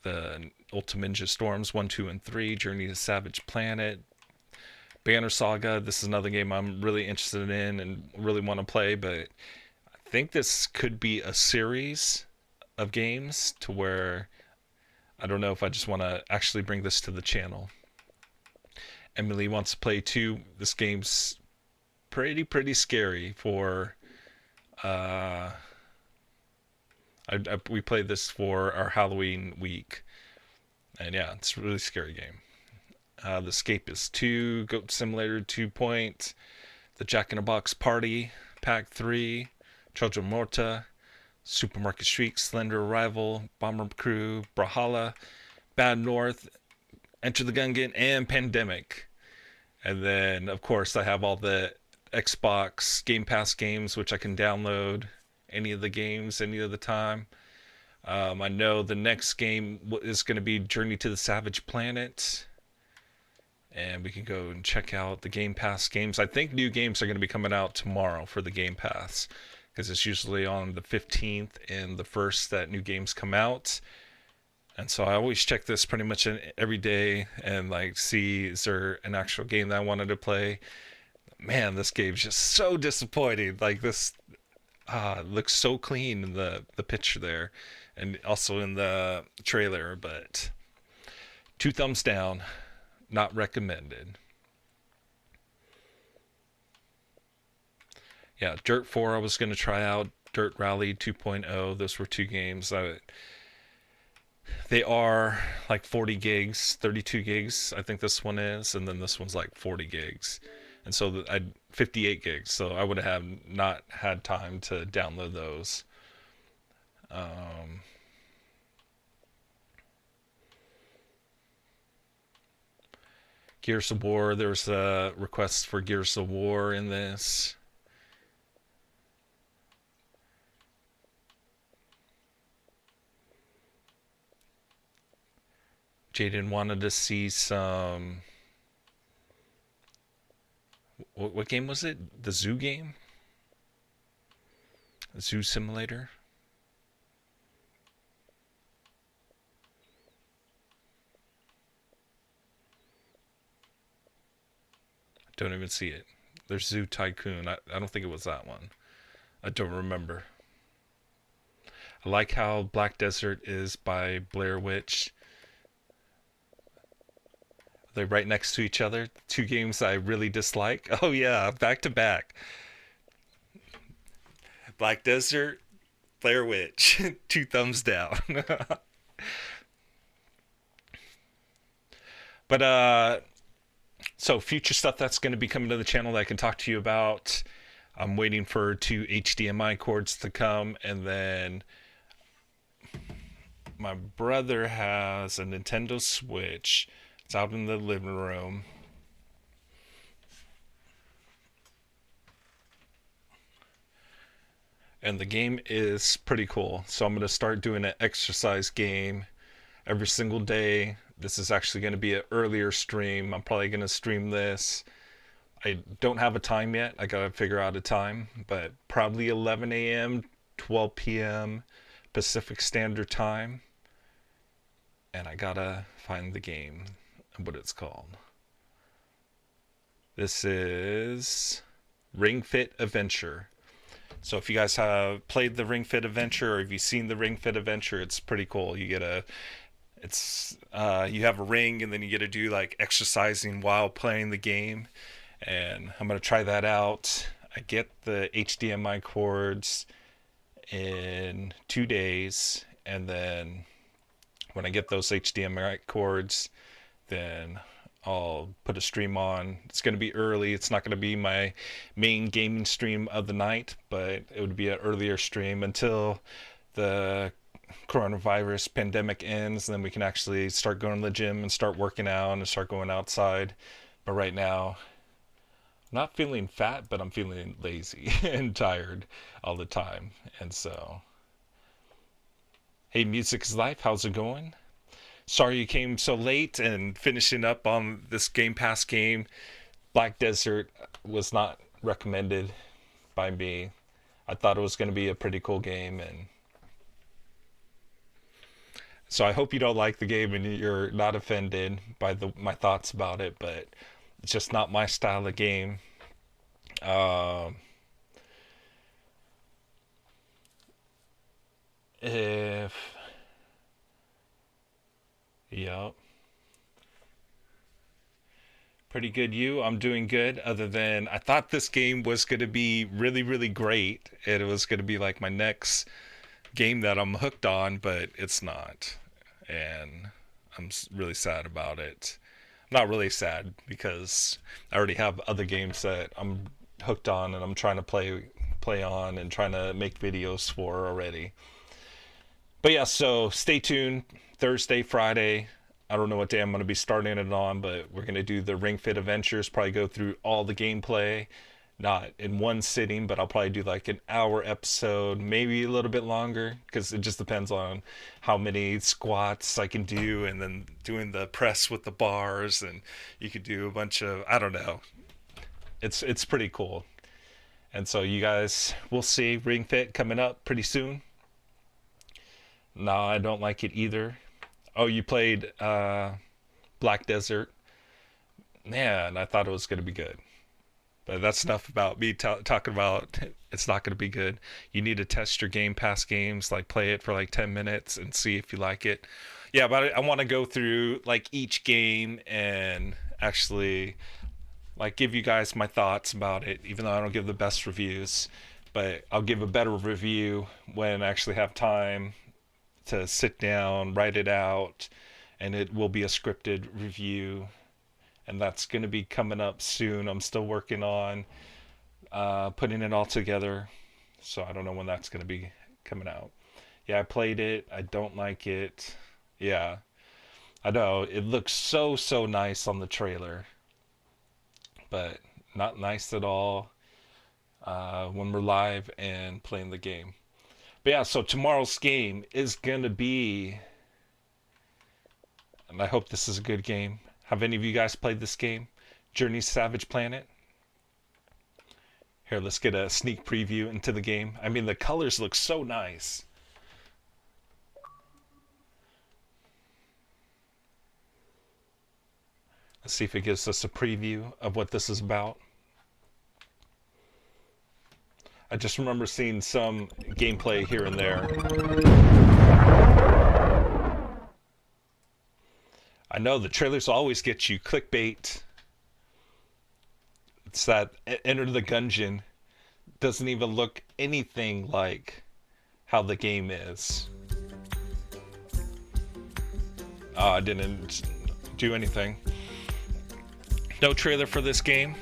The Ultimate Ninja Storms 1, 2, and 3, Journey to Savage Planet, Banner Saga. This is another game I'm really interested in and really want to play, but I think this could be a series of games to where I don't know if I just want to actually bring this to the channel. Emily wants to play too. This game's pretty scary for we played this for our Halloween week, and yeah, it's a really scary game. The Escapist 2, Goat Simulator 2 Point, the Jack in a Box Party Pack 3, Children Morta, Supermarket Shriek, Slender Arrival, Bomber Crew, Brawlhalla, Bad North, Enter the Gungeon, and Pandemic. And then of course I have all the Xbox Game Pass games, which I can download any of the games any of the time. I know the next game is going to be Journey to the Savage Planet, and we can go and check out the Game Pass games. I think new games are going to be coming out tomorrow for the Game Pass, because it's usually on the 15th and the 1st that new games come out. And so I always check this pretty much every day and like see, is there an actual game that I wanted to play. Man, this game's just so disappointing. Like this looks so clean in the picture there, and also in the trailer, but 2 thumbs down, not recommended. Yeah, Dirt 4 I was going to try out, Dirt Rally 2.0, those were 2 games. They are like 40 gigs, 32 gigs, I think this one is, and then this one's like 40 gigs. And so I 58 gigs, so I would have not had time to download those. Gears of War, there's a request for Gears of War in this. Jaden wanted to see some... What game was it? The zoo game? The zoo simulator? I don't even see it. There's Zoo Tycoon. I don't think it was that one. I don't remember. I like how Black Desert is by Blair Witch. They're right next to each other. 2 games I really dislike. Oh yeah, back to back. Black Desert, Blair Witch. 2 thumbs down. But so future stuff that's going to be coming to the channel that I can talk to you about. I'm waiting for 2 HDMI cords to come, and then my brother has a Nintendo Switch. It's out in the living room. And the game is pretty cool. So I'm going to start doing an exercise game every single day. This is actually going to be an earlier stream. I'm probably going to stream this. I don't have a time yet. I got to figure out a time. But probably 11 a.m., 12 p.m. Pacific Standard Time. And I got to find the game. What it's called. This is Ring Fit Adventure. So if you guys have played the Ring Fit Adventure, or if you've seen the Ring Fit Adventure, it's pretty cool. You have a ring, and then you get to do like exercising while playing the game. And I'm gonna try that out. I get the HDMI cords in 2 days, and then when I get those HDMI cords, then I'll put a stream on. It's going to be early. It's not going to be my main gaming stream of the night, but it would be an earlier stream until the coronavirus pandemic ends. Then we can actually start going to the gym and start working out and start going outside. But right now, I'm not feeling fat, but I'm feeling lazy and tired all the time. And so, hey, Music is Life, how's it going? Sorry you came so late, and finishing up on this Game Pass game. Black Desert was not recommended by me. I thought it was going to be a pretty cool game, and so I hope you don't like the game and you're not offended by my thoughts about it, but it's just not my style of game. Yep. Pretty good, you. I'm doing good, other than I thought this game was going to be really, really great. It was going to be like my next game that I'm hooked on, but it's not. And I'm really sad about it. Not really sad, because I already have other games that I'm hooked on and I'm trying to play on and trying to make videos for already. But yeah, so stay tuned. Thursday, Friday, I don't know what day I'm going to be starting it on, but we're going to do the Ring Fit Adventures, probably go through all the gameplay, not in one sitting, but I'll probably do like an hour episode, maybe a little bit longer, because it just depends on how many squats I can do, and then doing the press with the bars, and you could do a bunch of, I don't know. It's pretty cool. And so you guys will see Ring Fit coming up pretty soon. No, I don't like it either. Oh, you played Black Desert. Man, I thought it was going to be good. But that's enough about me talking about it's not going to be good. You need to test your Game Pass games, like play it for like 10 minutes and see if you like it. Yeah, but I want to go through like each game and actually like give you guys my thoughts about it, even though I don't give the best reviews. But I'll give a better review when I actually have time to sit down, write it out, and it will be a scripted review, and that's going to be coming up soon. I'm still working on putting it all together, so I don't know when that's going to be coming out. Yeah, I played it. I don't like it. Yeah, I know it looks so nice on the trailer, but not nice at all when we're live and playing the game. But yeah, so tomorrow's game is going to be, and I hope this is a good game. Have any of you guys played this game? Journey's Savage Planet? Here, let's get a sneak preview into the game. I mean, the colors look so nice. Let's see if it gives us a preview of what this is about. I just remember seeing some gameplay here and there. I know the trailers always get you clickbait. It's that Enter the Gungeon doesn't even look anything like how the game is. Oh, I didn't do anything. No trailer for this game.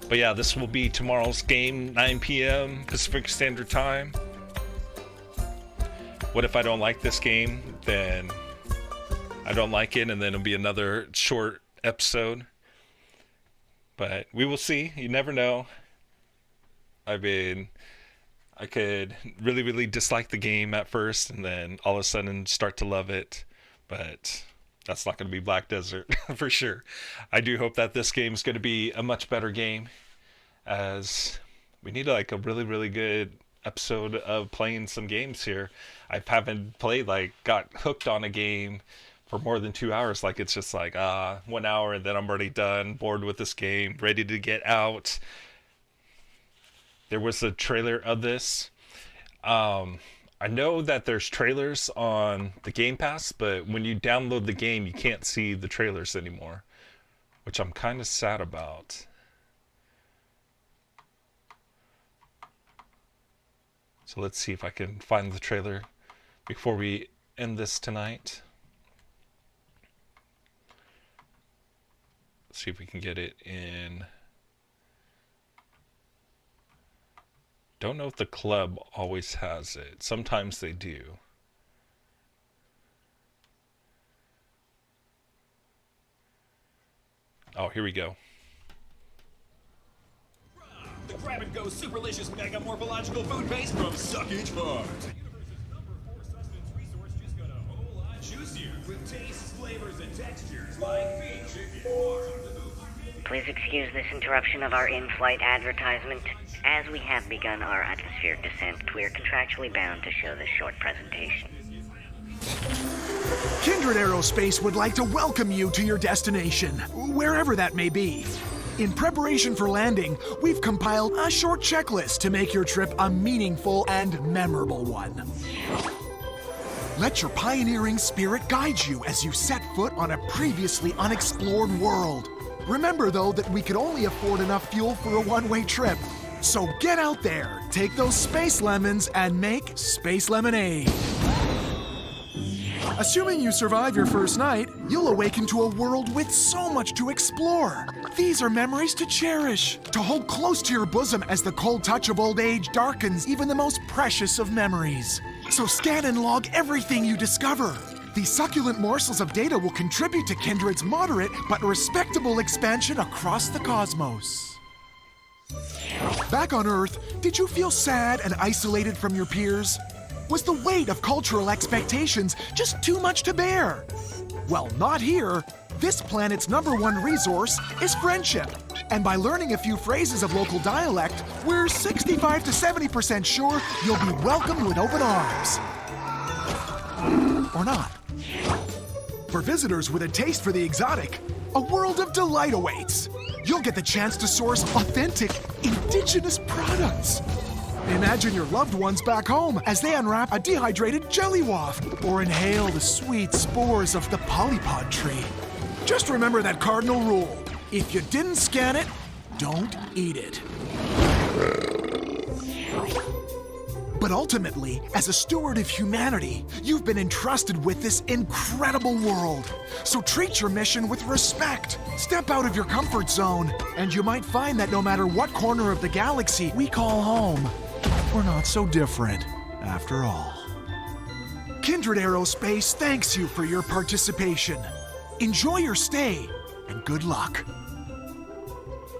But yeah, this will be tomorrow's game, 9 p.m. Pacific Standard Time. What if I don't like this game? Then I don't like it, and then it'll be another short episode. But we will see. You never know. I mean, I could really dislike the game at first, and then all of a sudden start to love it. But that's not going to be Black Desert for sure. I do hope that this game is going to be a much better game, as we need like a really good episode of playing some games here. I haven't played, like, got hooked on a game for more than 2 hours. Like, it's just like 1 hour and then I'm already done, bored with this game, ready to get out. there was a trailer of this. I know that there's trailers on the Gamepass, but when you download the game, you can't see the trailers anymore, which I'm kind of sad about. So let's see if I can find the trailer before we end this tonight. Let's see if we can get it in. Don't know if the club always has it. Sometimes they do. Oh, here we go. The grab-and-go superlicious mega morphological food base from Suckage Farms. The universe's #4 sustenance resource just got a whole lot juicier with tastes, flavors, and textures like beef, chicken, pork. Please excuse this interruption of our in-flight advertisement. As we have begun our atmospheric descent, we are contractually bound to show this short presentation. Kindred Aerospace would like to welcome you to your destination, wherever that may be. In preparation for landing, we've compiled a short checklist to make your trip a meaningful and memorable one. Let your pioneering spirit guide you as you set foot on a previously unexplored world. Remember, though, that we could only afford enough fuel for a one-way trip. So get out there, take those space lemons, and make space lemonade. Assuming you survive your first night, you'll awaken to a world with so much to explore. These are memories to cherish, to hold close to your bosom as the cold touch of old age darkens even the most precious of memories. So scan and log everything you discover. These succulent morsels of data will contribute to Kindred's moderate but respectable expansion across the cosmos. Back on Earth, did you feel sad and isolated from your peers? Was the weight of cultural expectations just too much to bear? Well, not here. This planet's #1 resource is friendship. And by learning a few phrases of local dialect, we're 65 to 70% sure you'll be welcomed with open arms. Or not. For visitors with a taste for the exotic, a world of delight awaits. You'll get the chance to source authentic, indigenous products. Imagine your loved ones back home as they unwrap a dehydrated jelly waft or inhale the sweet spores of the polypod tree. Just remember that cardinal rule. If you didn't scan it, don't eat it. But ultimately, as a steward of humanity, you've been entrusted with this incredible world. So treat your mission with respect. Step out of your comfort zone, and you might find that no matter what corner of the galaxy we call home, we're not so different after all. Kindred Aerospace thanks you for your participation. Enjoy your stay, and good luck.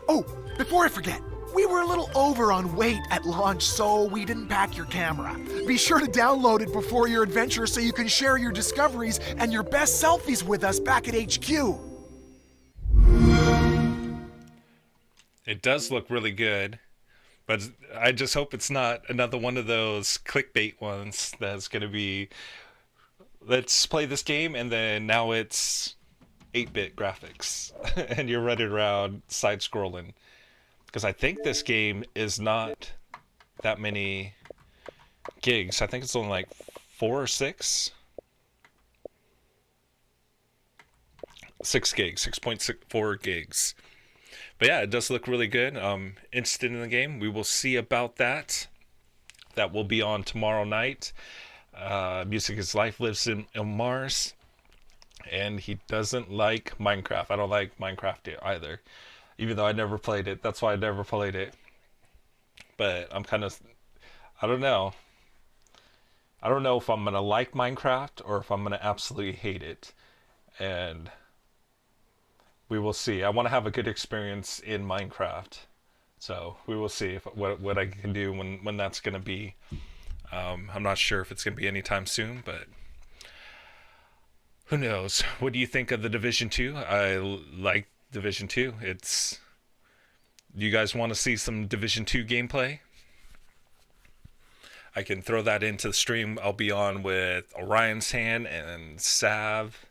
Oh, before I forget, we were a little over on weight at launch, so we didn't pack your camera. Be sure to download it before your adventure so you can share your discoveries and your best selfies with us back at HQ. It does look really good, but I just hope it's not another one of those clickbait ones that's going to be, let's play this game, and then now it's 8-bit graphics, and you're running around side-scrolling. Because I think this game is not that many gigs. I think it's only like 4 or 6. 6 gigs, 6.64 gigs. But yeah, it does look really good. Interested in the game. We will see about that. That will be on tomorrow night. Music is Life lives in Mars. And he doesn't like Minecraft. I don't like Minecraft either. Even though I never played it. That's why I never played it. But I'm kind of... I don't know. I don't know if I'm going to like Minecraft or if I'm going to absolutely hate it. And we will see. I want to have a good experience in Minecraft. So we will see what I can do when that's going to be. I'm not sure if it's going to be anytime soon, but... who knows? What do you think of the Division 2? I like Division 2. It's... you guys want to see some Division 2 gameplay? I can throw that into the stream. I'll be on with Orion's Hand and Sav.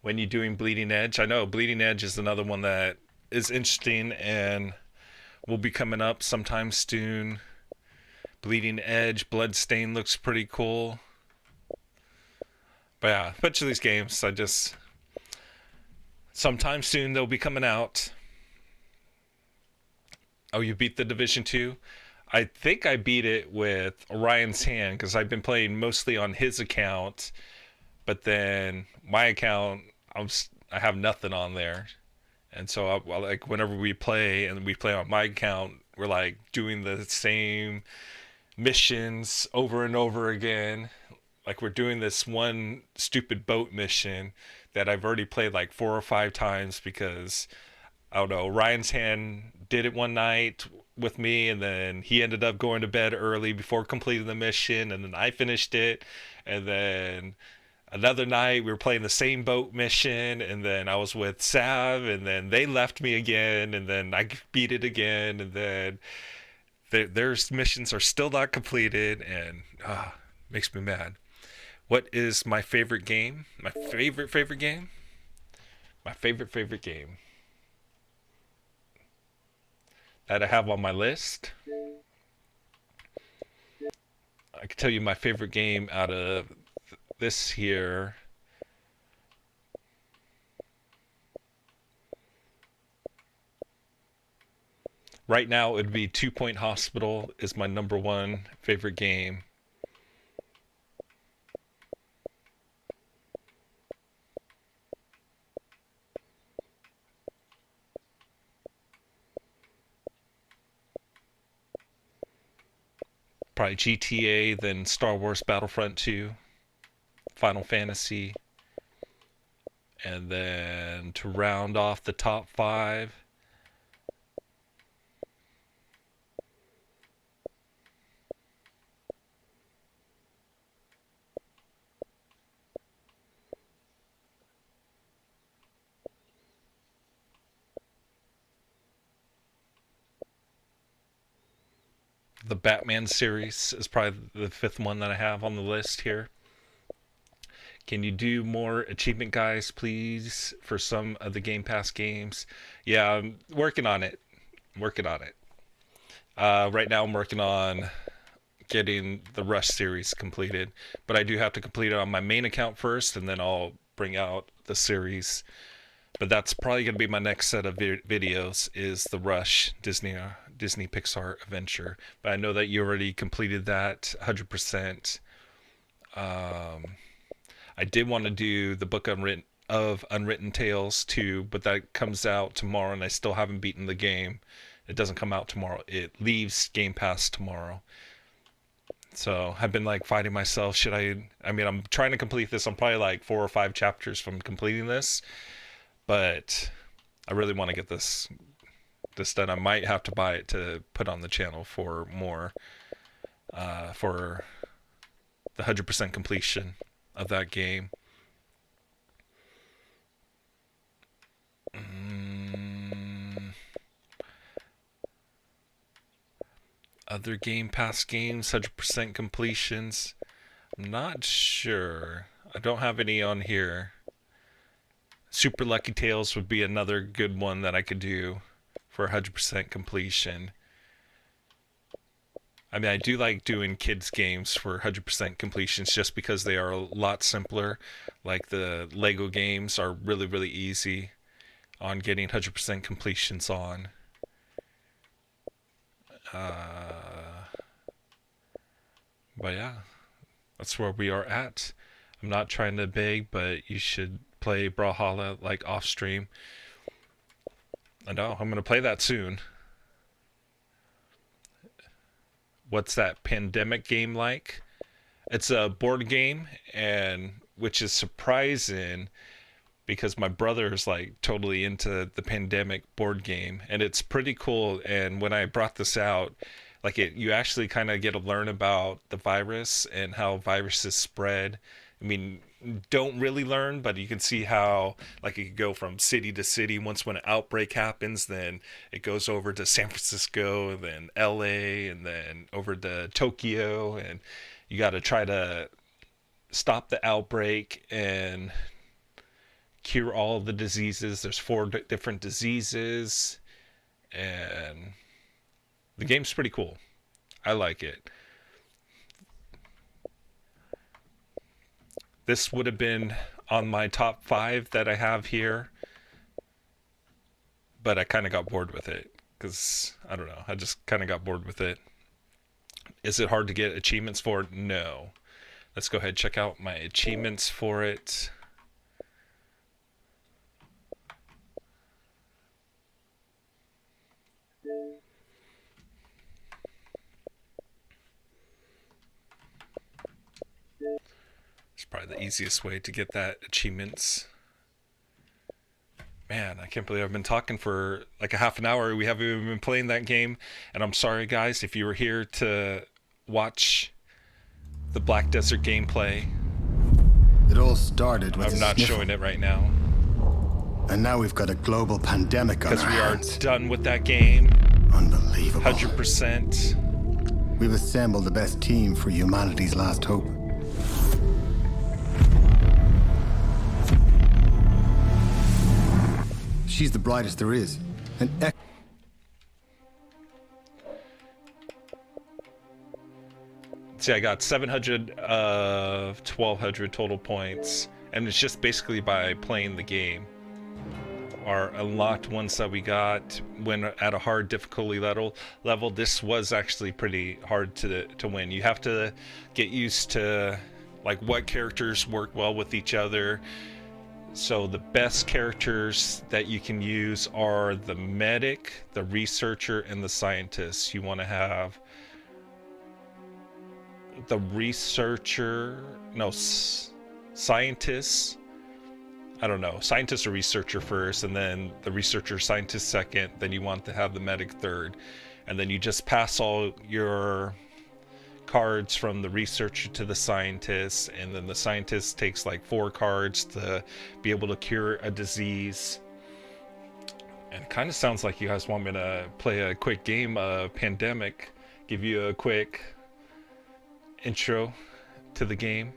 When you doing Bleeding Edge? I know Bleeding Edge is another one that is interesting, and will be coming up sometime soon. Bleeding Edge, Bloodstain looks pretty cool. But yeah, a bunch of these games, sometime soon they'll be coming out. Oh, you beat the Division 2? I think I beat it with Orion's Hand, because I've been playing mostly on his account, but then my account, I have nothing on there. And so, like, whenever we play, and we play on my account, we're, like, doing the same missions over and over again. Like, we're doing this one stupid boat mission that I've already played, like, 4 or 5 times because, I don't know, Ryan's Hand did it one night with me, and then he ended up going to bed early before completing the mission, and then I finished it, and then another night we were playing the same boat mission, and then I was with Sav, and then they left me again, and then I beat it again, and then their missions are still not completed, and makes me mad. What is my favorite game? My favorite game? My favorite game that I have on my list. I can tell you my favorite game out of this here. Right now, it would be 2 Point Hospital is my #1 favorite game. Probably GTA, then Star Wars Battlefront 2, Final Fantasy, and then to round off the top 5, the Batman series is probably the 5th one that I have on the list here. Can you do more achievement guys, please, for some of the Game Pass games? Yeah, I'm working on it. Right now I'm working on getting the Rush series completed, but I do have to complete it on my main account first, and then I'll bring out the series. But that's probably going to be my next set of videos, is the Rush Disney Pixar adventure. But I know that you already completed that 100%. I did want to do the Book of Unwritten Tales too, but that comes out tomorrow, and I still haven't beaten the game. It doesn't come out tomorrow. It leaves Game Pass tomorrow. So I've been like fighting myself. I mean, I'm trying to complete this. I'm probably like 4 or 5 chapters from completing this, but I really want to get this done. I might have to buy it to put on the channel for more, for the 100% completion of that game. Other Game Pass games, 100% completions. I'm not sure. I don't have any on here. Super Lucky Tales would be another good one that I could do for 100% completion. I mean, I do like doing kids games for 100% completions just because they are a lot simpler. Like the Lego games are really, really easy on getting 100% completions on. But yeah, that's where we are at. I'm not trying to beg, but you should play Brawlhalla like off stream. I know, I'm going to play that soon. What's that pandemic game like? It's a board game, and which is surprising because my brother is like totally into the pandemic board game, and it's pretty cool. And when I brought this out, like you actually kind of get to learn about the virus and how viruses spread. I mean, don't really learn, but you can see how like it could go from city to city. Once when an outbreak happens, then it goes over to San Francisco, and then LA, and then over to Tokyo, and you got to try to stop the outbreak and cure all the diseases. There's 4 different diseases, and The game's pretty cool. I like it. This would have been on my top 5 that I have here, but I kind of got bored with it because, I don't know, I just kind of got bored with it. Is it hard to get achievements for it? No. Let's go ahead and check out my achievements for it. It's probably the easiest way to get that achievements. Man, I can't believe I've been talking for like a half an hour. We haven't even been playing that game. And I'm sorry, guys, if you were here to watch the Black Desert gameplay. It all started with I'm not showing it right now. And now we've got a global pandemic on our hands. Because we are done with that game. Unbelievable. 100%. We've assembled the best team for humanity's last hope. She's the brightest there is. See, I got 700 of 1,200 total points, and it's just basically by playing the game. Our unlocked ones that we got when at a hard difficulty level. This was actually pretty hard to win. You have to get used to like what characters work well with each other. So the best characters that you can use are the medic, the researcher, and the scientist. You want to have the researcher, no, scientists. I don't know, scientist or researcher first, and then the researcher, scientist second, then you want to have the medic third. And then you just pass all your cards from the researcher to the scientist, and then the scientist takes like 4 cards to be able to cure a disease. And it kind of sounds like you guys want me to play a quick game of Pandemic, give you a quick intro to the game.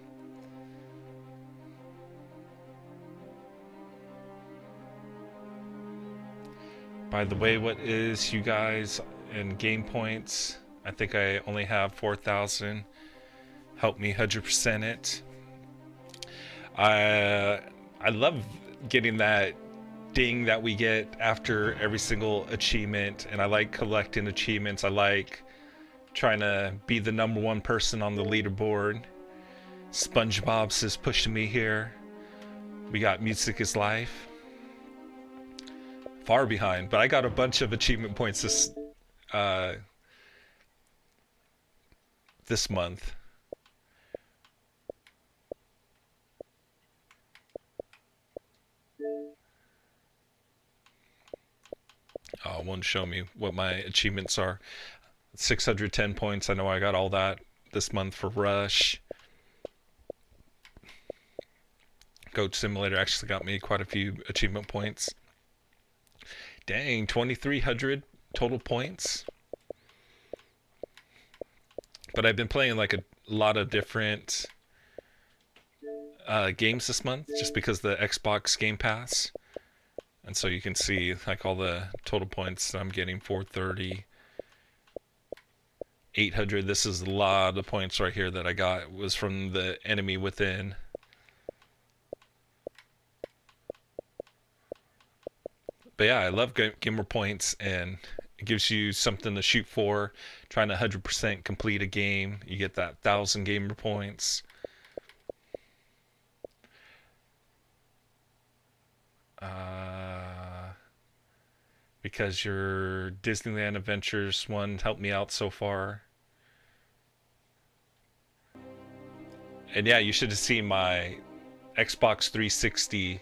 By the way, what is you guys in game points? I think I only have 4,000. Help me 100% it. I love getting that ding that we get after every single achievement, and I like collecting achievements. I like trying to be the #1 person on the leaderboard. SpongeBob's is pushing me here. We got Music is Life. Far behind, but I got a bunch of achievement points this month. Oh, it won't show me what my achievements are. 610 points. I know I got all that this month for Rush. Goat Simulator actually got me quite a few achievement points. Dang, 2,300 total points. But I've been playing like a lot of different games this month, just because the Xbox Gamepass. And so you can see like all the total points that I'm getting. 430, 800. This is a lot of points right here that I got. It was from the Enemy Within. But yeah, I love gamer points, and it gives you something to shoot for. Trying to 100% complete a game, you get that 1,000 gamer points. Because your Disneyland Adventures one helped me out so far. And yeah, you should have seen my Xbox 360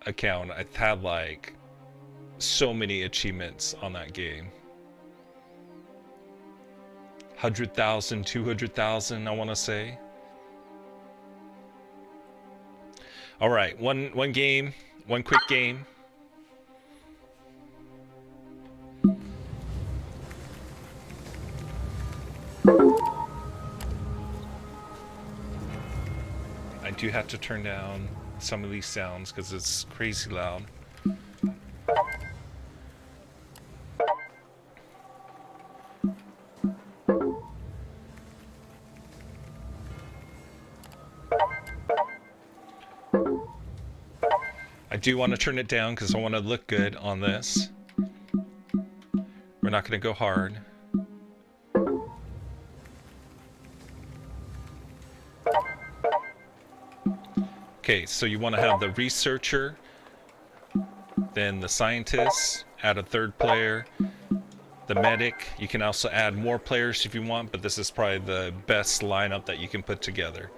account. I've had like so many achievements on that game. 100,000, 200,000, I want to say. All right, one game, one quick game. I do have to turn down some of these sounds because it's crazy loud. do want to turn it down because I want to look good on this. We're not going to go hard. Okay, so you want to have the researcher, then the scientist, add a third player, the medic. You can also add more players if you want, but this is probably the best lineup that you can put together.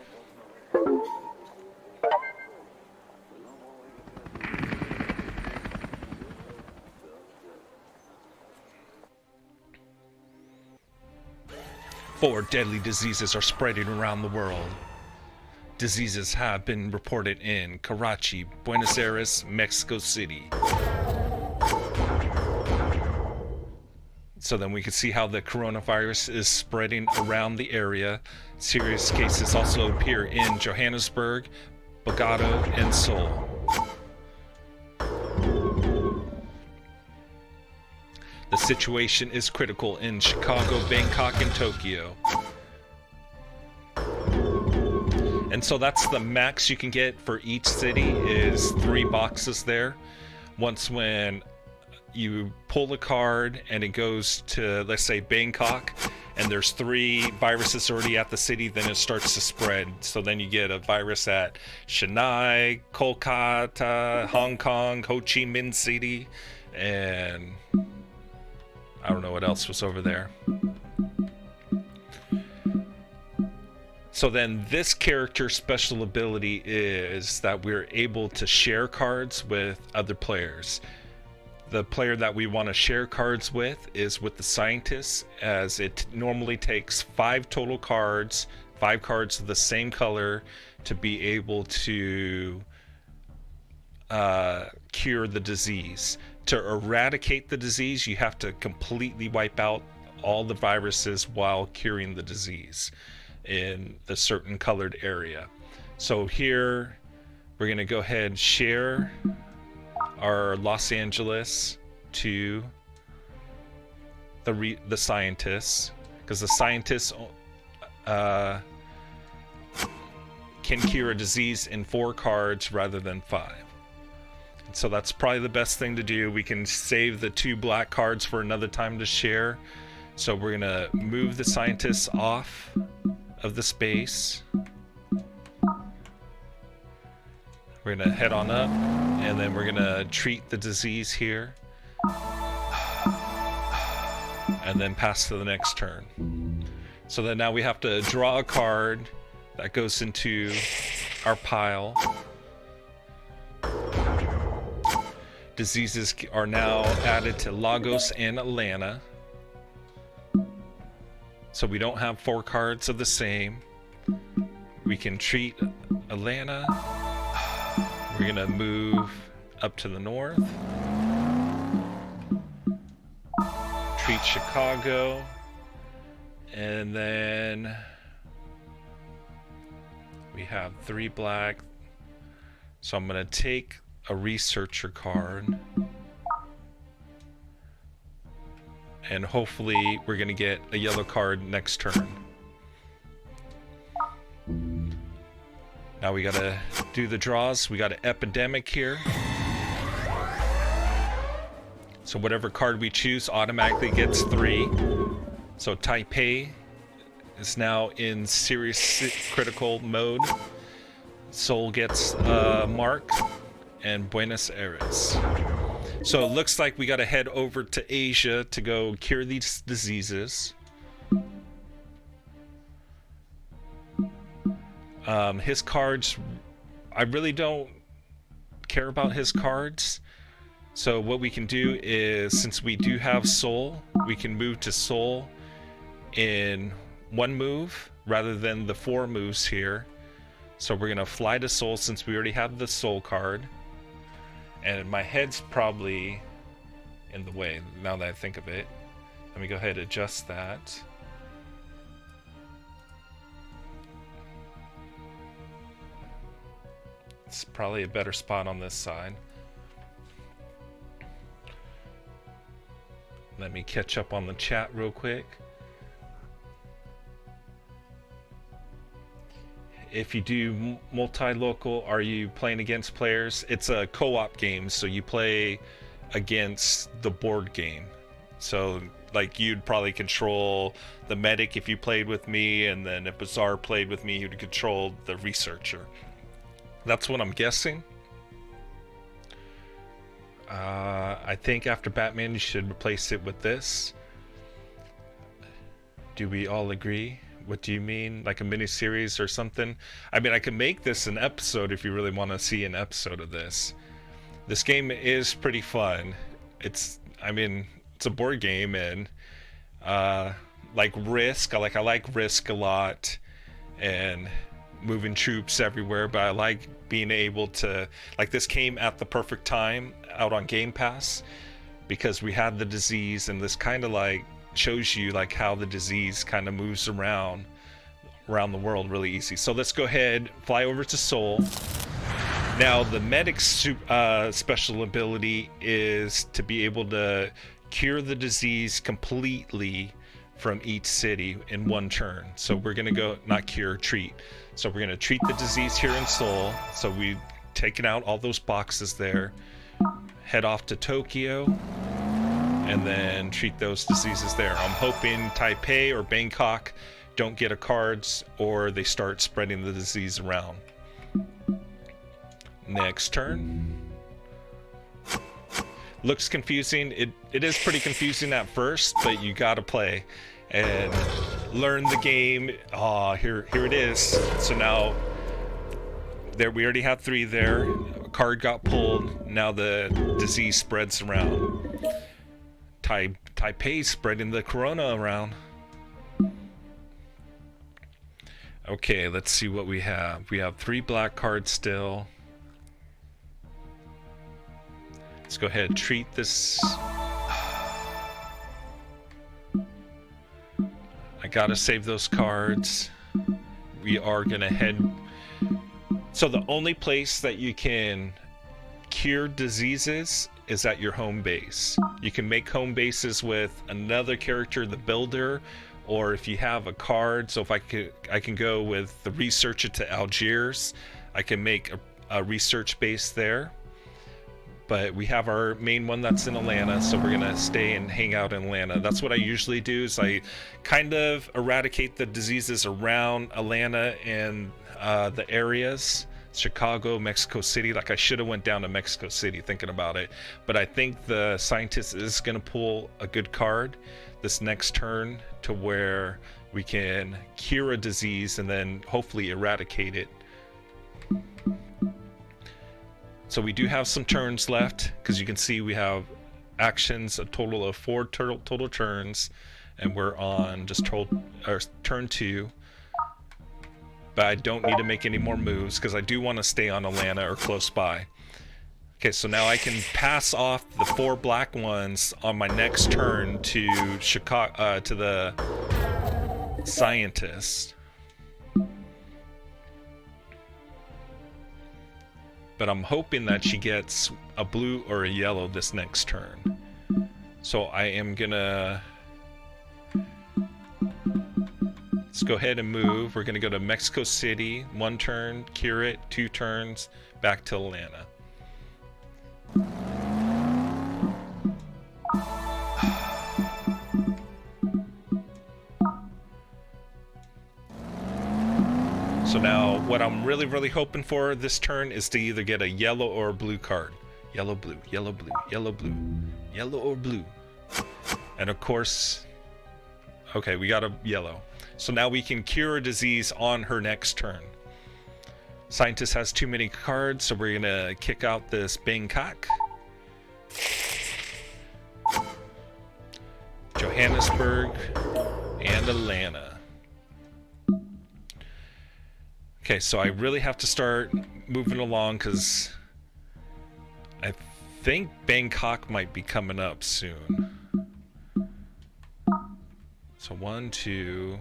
Four deadly diseases are spreading around the world. Diseases have been reported in Karachi, Buenos Aires, Mexico City. So then we can see how the coronavirus is spreading around the area. Serious cases also appear in Johannesburg, Bogota, and Seoul. The situation is critical in Chicago, Bangkok, and Tokyo. And so that's the max you can get for each city is 3 boxes there. Once when you pull the card and it goes to, let's say, Bangkok, and there's 3 viruses already at the city, then it starts to spread. So then you get a virus at Chennai, Kolkata, Hong Kong, Ho Chi Minh City, and I don't know what else was over there. So then this character's special ability is that we're able to share cards with other players. The player that we want to share cards with is with the scientist, as it normally takes 5 total cards, 5 cards of the same color, to be able to cure the disease. To eradicate the disease, you have to completely wipe out all the viruses while curing the disease in the certain colored area. So here we're going to go ahead and share our Los Angeles to the scientists, because the scientists can cure a disease in 4 cards rather than 5. So that's probably the best thing to do. We can save the 2 black cards for another time to share. So we're gonna move the scientists off of the space. We're gonna head on up, and then we're gonna treat the disease here, and then pass to the next turn. So then now we have to draw a card that goes into our pile. Diseases are now added to Lagos and Atlanta. So we don't have 4 cards of the same. We can treat Atlanta. We're gonna move up to the north. Treat Chicago. And then we have 3 black. So I'm gonna take a researcher card, and hopefully we're gonna get a yellow card next turn. Now we gotta do the draws. We got an epidemic here, so whatever card we choose automatically gets 3. So Taipei is now in serious critical mode. Seoul gets a mark, and Buenos Aires. So it looks like we got to head over to Asia to go cure these diseases. His cards, I really don't care about his cards. So what we can do is, since we do have Seoul, we can move to Seoul in 1 move rather than the 4 moves here. So we're gonna fly to Seoul since we already have the Seoul card. And my head's probably in the way now that I think of it. Let me go ahead and adjust that. It's probably a better spot on this side. Let me catch up on the chat real quick. if you do multi-local, are you playing against players? It's a co-op game, so you play against the board game. So like you'd probably control the medic if you played with me, and then if Bazaar played with me, you'd control the researcher. That's what I'm guessing. I think after Batman you should replace it with this. Do we all agree? What do you mean? Like a mini-series or something? I mean, I can make this an episode if you really want to see an episode of this. This game is pretty fun. It's a board game, and like Risk. I like Risk a lot, and moving troops everywhere, but I like being able to, like, this came at the perfect time out on Gamepass because we had the disease, and this kind of like shows you like how the disease kind of moves around the world really easy. So let's go ahead, fly over to Seoul. Now the medic's special ability is to be able to cure the disease completely from each city in one turn. So we're gonna go, not cure, treat. So we're gonna treat the disease here in Seoul. So we've taken out all those boxes there, head off to Tokyo, and then treat those diseases there. I'm hoping Taipei or Bangkok don't get a cards, or they start spreading the disease around. Next turn. Looks confusing. It is pretty confusing at first, but you gotta play and learn the game. Here it is. So now there, we already have 3 there. A card got pulled. Now the disease spreads around. Taipei spreading the corona around. Okay, let's see what we have. We have 3 black cards still. Let's go ahead and treat this. I gotta save those cards. We are gonna head. So the only place that you can cure diseases is at your home base. You can make home bases with another character, the builder, or if you have a card. So if I can go with the researcher to Algiers, I can make a research base there. But we have our main one that's in Atlanta, so we're gonna stay and hang out in Atlanta. That's what I usually do, is I kind of eradicate the diseases around Atlanta and the areas, Chicago, Mexico City. Like, I should have went down to Mexico City thinking about it, but I think the scientist is gonna pull a good card this next turn to where we can cure a disease and then hopefully eradicate it. So we do have some turns left, because you can see we have actions, a total of 4 total turns, and we're on just turn 2. But I don't need to make any more moves because I do want to stay on Atlanta or close by. Okay, so now I can pass off the 4 black ones on my next turn to Chicago, to the scientist. But I'm hoping that she gets a blue or a yellow this next turn. So I am gonna... Let's go ahead and move. We're gonna go to Mexico City, 1 turn, cure it, 2 turns, back to Atlanta. So now what I'm really hoping for this turn is to either get a yellow or a blue card. Yellow, blue, yellow, blue, yellow, blue, yellow or blue. And of course, okay, we got a yellow. So now we can cure a disease on her next turn. Scientist has too many cards, so we're gonna kick out this Bangkok. Johannesburg and Atlanta. Okay, so I really have to start moving along because I think Bangkok might be coming up soon. So 1, 2.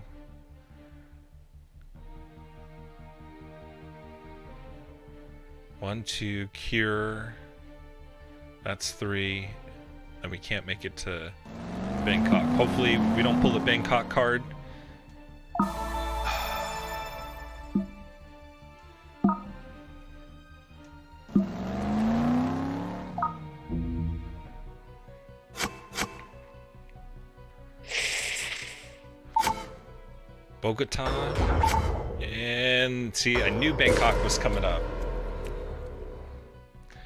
One, 2, cure. That's 3. And we can't make it to Bangkok. Hopefully we don't pull the Bangkok card. Bogota. And see, I knew Bangkok was coming up.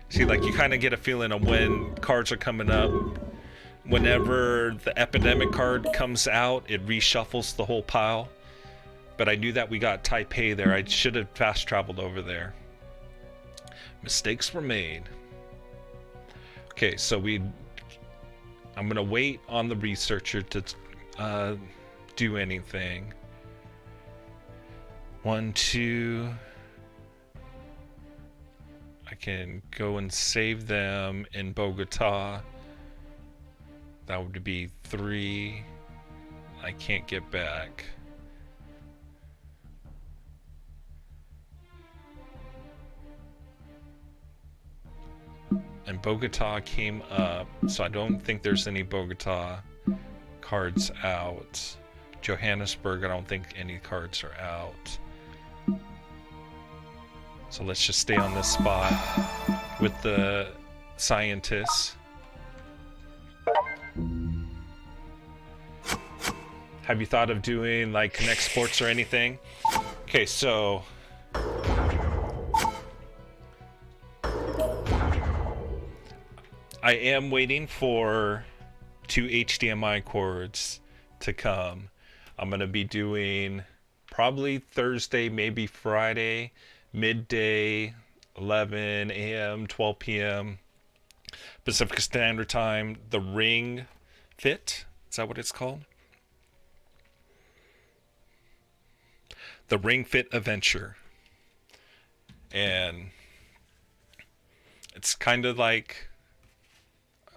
See, like, you kind of get a feeling of when cards are coming up. Whenever the epidemic card comes out, it reshuffles the whole pile. But I knew that we got Taipei there. I should have fast traveled over there. Mistakes were made. Okay, so I'm gonna wait on the researcher to do anything. 1, 2. I can go and save them in Bogota. That would be 3. I can't get back. And Bogota came up, so I don't think there's any Bogota cards out. Johannesburg, I don't think any cards are out. So let's just stay on this spot with the scientists. Have you thought of doing like Connect Sports or anything? Okay, so I am waiting for 2 HDMI cords to come. I'm gonna be doing probably Thursday, maybe Friday, midday, 11 a.m., 12 p.m. Pacific Standard Time, the Ring Fit. Is that what it's called? The Ring Fit Adventure. And it's kind of like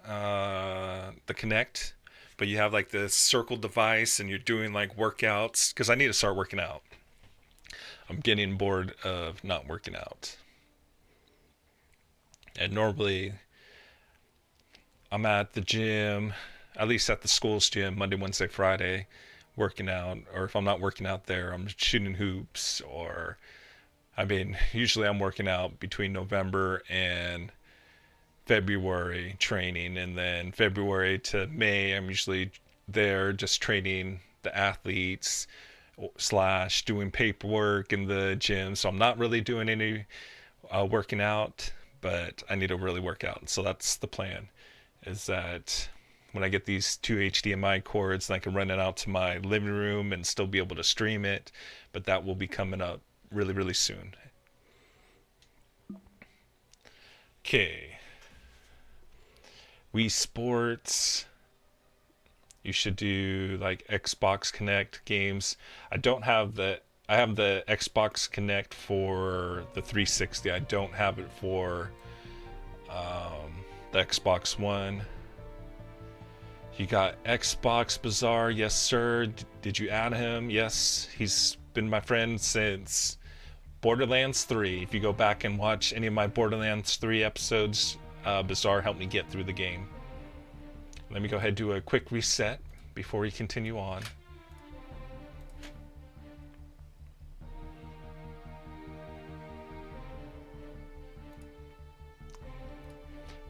the Kinect, but you have like this circle device and you're doing like workouts, because I need to start working out. I'm getting bored of not working out. And normally I'm at the gym, at least at the school's gym, Monday, Wednesday, Friday, working out. Or if I'm not working out there, I'm shooting hoops. Or, I mean, usually I'm working out between November and February training, and then February to May I'm usually there just training the athletes / doing paperwork in the gym. So I'm not really doing any working out, but I need to really work out. So that's the plan, is that when I get these 2 HDMI cords, I can run it out to my living room and still be able to stream it, but that will be coming up really, really soon. Okay. Wii Sports. You should do like Xbox Connect games. I have the Xbox Connect for the 360. I don't have it for the Xbox One. You got Xbox Bazaar. Yes, sir. Did you add him? Yes, he's been my friend since Borderlands 3. If you go back and watch any of my Borderlands 3 episodes, Bazaar helped me get through the game. Let me go ahead and do a quick reset before we continue on.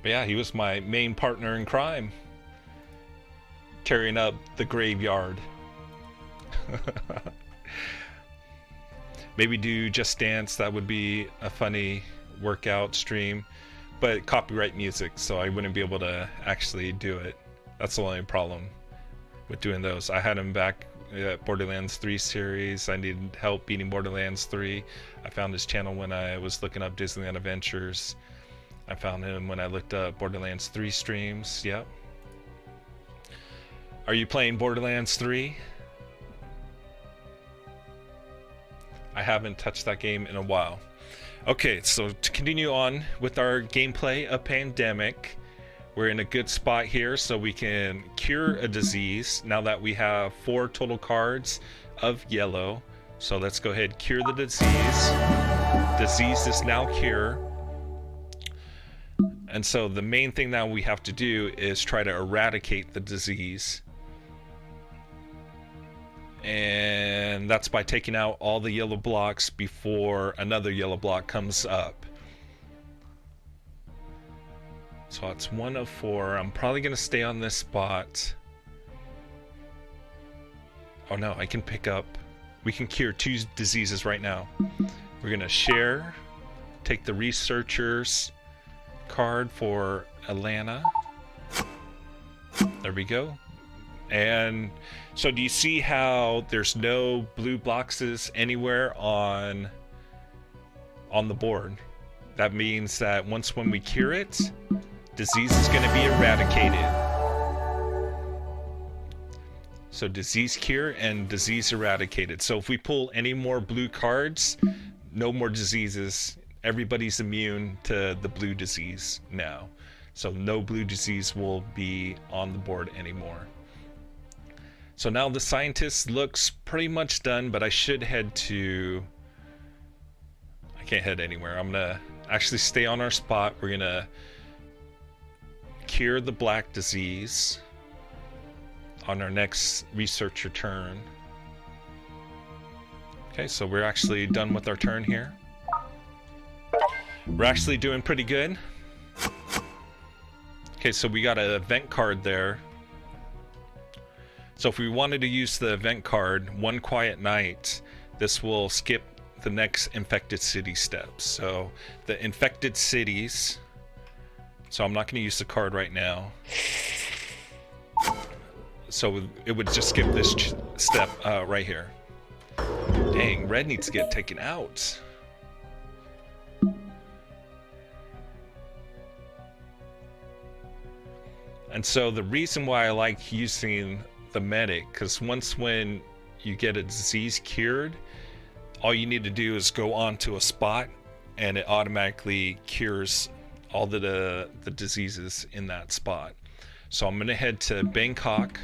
But yeah, he was my main partner in crime, carrying up the graveyard. Maybe do Just Dance. That would be a funny workout stream, but copyright music, so I wouldn't be able to actually do it. That's the only problem with doing those. I had him back at Borderlands 3 series. I needed help beating Borderlands 3. I found his channel when I was looking up Disneyland Adventures. I found him when I looked up Borderlands 3 streams. Yep. Are you playing Borderlands 3? I haven't touched that game in a while. Okay, so to continue on with our gameplay of Pandemic, we're in a good spot here so we can cure a disease now that we have 4 total cards of yellow. So let's go ahead and cure the disease. Disease is now cured. And so the main thing that we have to do is try to eradicate the disease. And that's by taking out all the yellow blocks before another yellow block comes up. So it's 1 of 4. I'm probably going to stay on this spot. Oh no, I can pick up We can cure 2 diseases right now. We're gonna share, take the researcher's card for Atlanta. There we go. And so do you see how there's no blue boxes anywhere on the board? That means that when we cure it, disease is going to be eradicated. So disease cure and disease eradicated. So if we pull any more blue cards, no more diseases. Everybody's immune to the blue disease now. So no blue disease will be on the board anymore. So now the scientist looks pretty much done, but I should head to... I can't head anywhere. I'm gonna actually stay on our spot. We're gonna cure the black disease on our next researcher turn. Okay, so we're actually done with our turn here. We're actually doing pretty good. Okay, so we got an event card there. So if we wanted to use the event card, One Quiet Night, this will skip the next infected city steps. So the infected cities, so I'm not going to use the card right now. So it would just skip this step right here. Dang, red needs to get taken out. And so the reason why I like using the medic, because when you get a disease cured, all you need to do is go onto a spot and it automatically cures all the diseases in that spot. So I'm gonna head to Bangkok,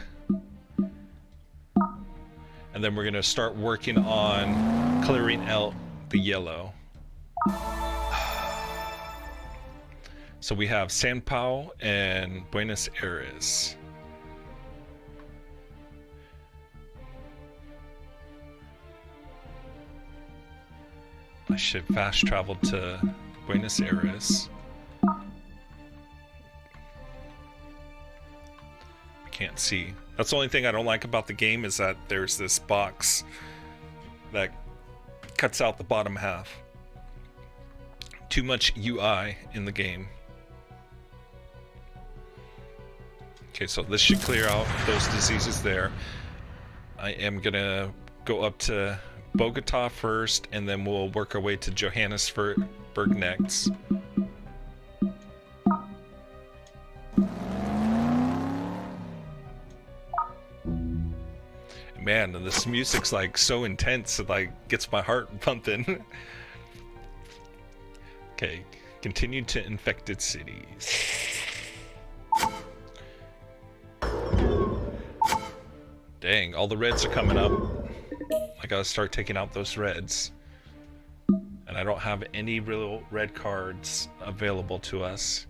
and then we're gonna start working on clearing out the yellow. So we have San Paulo and Buenos Aires. I should fast travel to Buenos Aires. I can't see. That's the only thing I don't like about the game, is that there's this box that cuts out the bottom half. Too much UI in the game. Okay, so this should clear out those diseases there. I am gonna go up to Bogota first, and then we'll work our way to Johannesburg next. Man, this music's like so intense, it like gets my heart pumping. Okay, continue to infected cities. Dang, all the reds are coming up. I gotta start taking out those reds. And I don't have any real red cards available to us,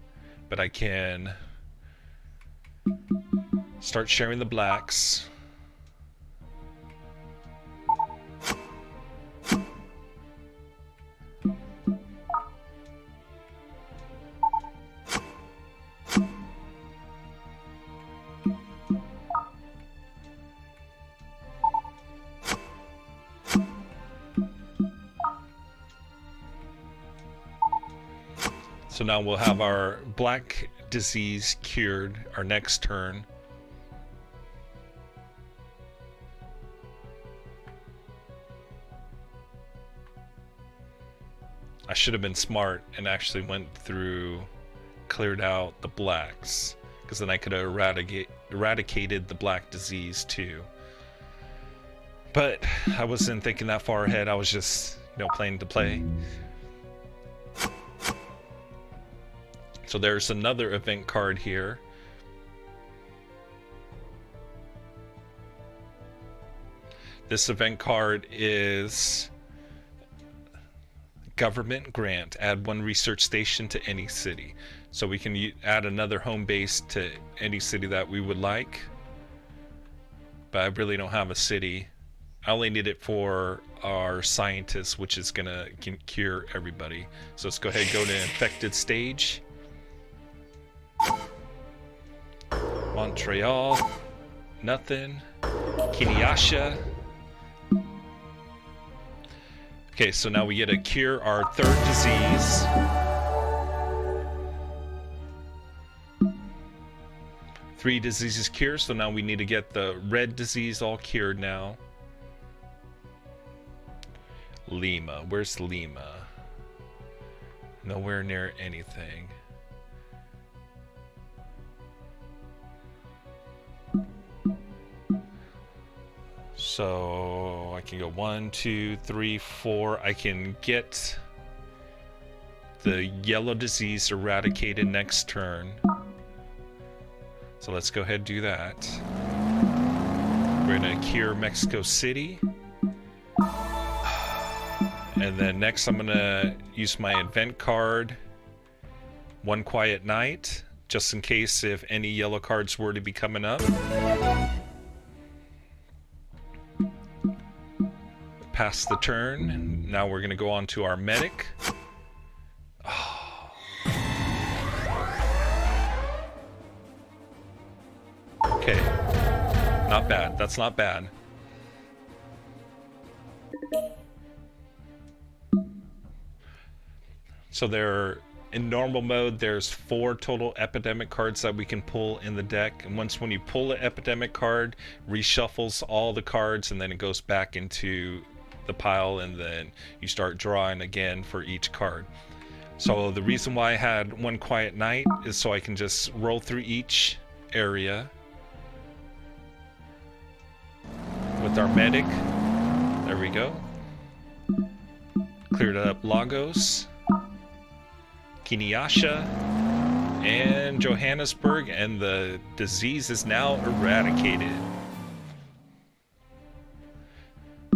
but I can start sharing the blacks. So now we'll have our black disease cured our next turn. I should have been smart and actually went through, cleared out the blacks, because then I could have eradicated the black disease too. But I wasn't thinking that far ahead. I was just, playing to play. So there's another event card here. This event card is government grant. Add 1 research station to any city. So we can add another home base to any city that we would like. But I really don't have a city. I only need it for our scientists, which is gonna cure everybody. So let's go ahead and go to infected stage. Montreal, nothing. Kinshasa, Okay, so now we get to cure our third disease. Three diseases cured, so now we need to get the red disease all cured now. Lima. Where's Lima? Nowhere near anything. So I can go 1, 2, 3, 4. I can get the yellow disease eradicated next turn. So let's go ahead and do that. We're gonna cure Mexico City. And then next I'm gonna use my event card, One Quiet Night, just in case if any yellow cards were to be coming up. Pass the turn. Now we're gonna go on to our medic. Oh. Okay, not bad. That's not bad. So in normal mode, there's 4 total epidemic cards that we can pull in the deck. And when you pull an epidemic card, reshuffles all the cards, and then it goes back into the pile, and then you start drawing again for each card. So the reason why I had One Quiet Night is so I can just roll through each area with our medic. There we go. Cleared up Lagos, Kinshasa, and Johannesburg, and the disease is now eradicated.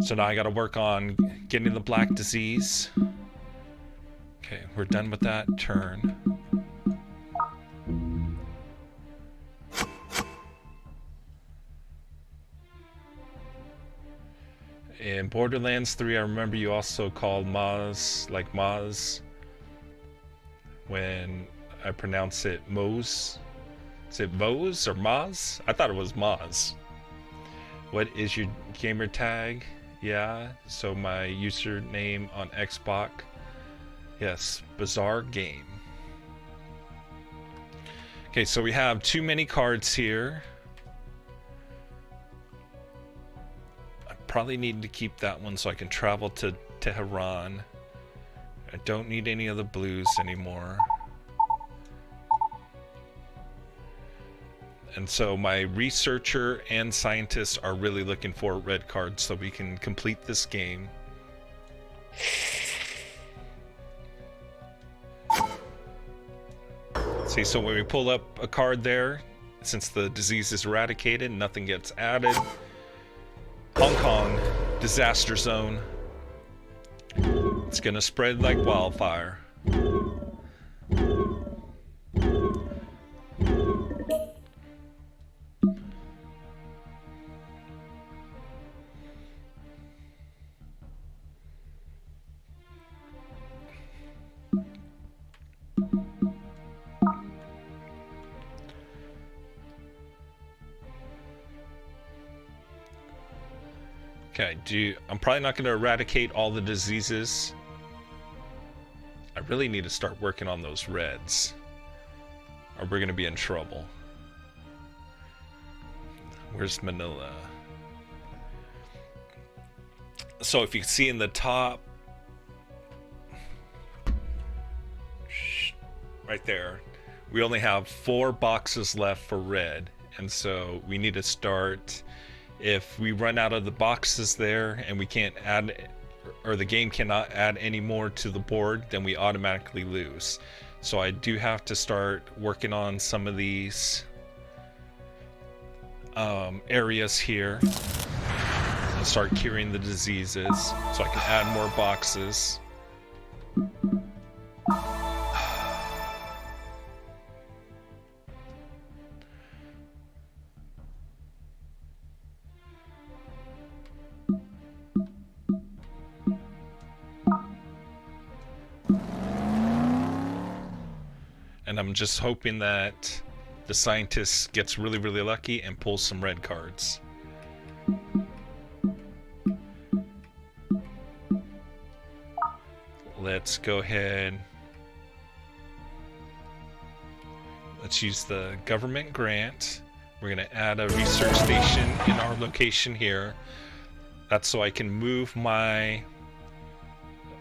So now I got to work on getting the black disease. Okay, we're done with that turn. In Borderlands 3, I remember you also called Maz, like Maz, when I pronounce it Moz. Is it Moz or Maz? I thought it was Maz. What is your gamer tag? Yeah, so my username on Xbox. Yes, Bizarre Game. Okay, so we have too many cards here. I probably need to keep that one so I can travel to Tehran. I don't need any of the blues anymore. And so my researcher and scientists are really looking for red cards so we can complete this game. See, so when we pull up a card there, since the disease is eradicated, nothing gets added. Hong Kong, disaster zone. It's gonna spread like wildfire. Okay, I'm probably not going to eradicate all the diseases. I really need to start working on those reds, or we're going to be in trouble. Where's Manila? So if you can see in the top, right there, we only have 4 boxes left for red, and so we need to start. If we run out of the boxes there and we can't add, or the game cannot add any more to the board, then we automatically lose. So I do have to start working on some of these areas here and start curing the diseases so I can add more boxes. And I'm just hoping that the scientist gets really, really lucky and pulls some red cards. let's go ahead. Let's use the government grant. We're going to add a research station in our location here. That's so I can move my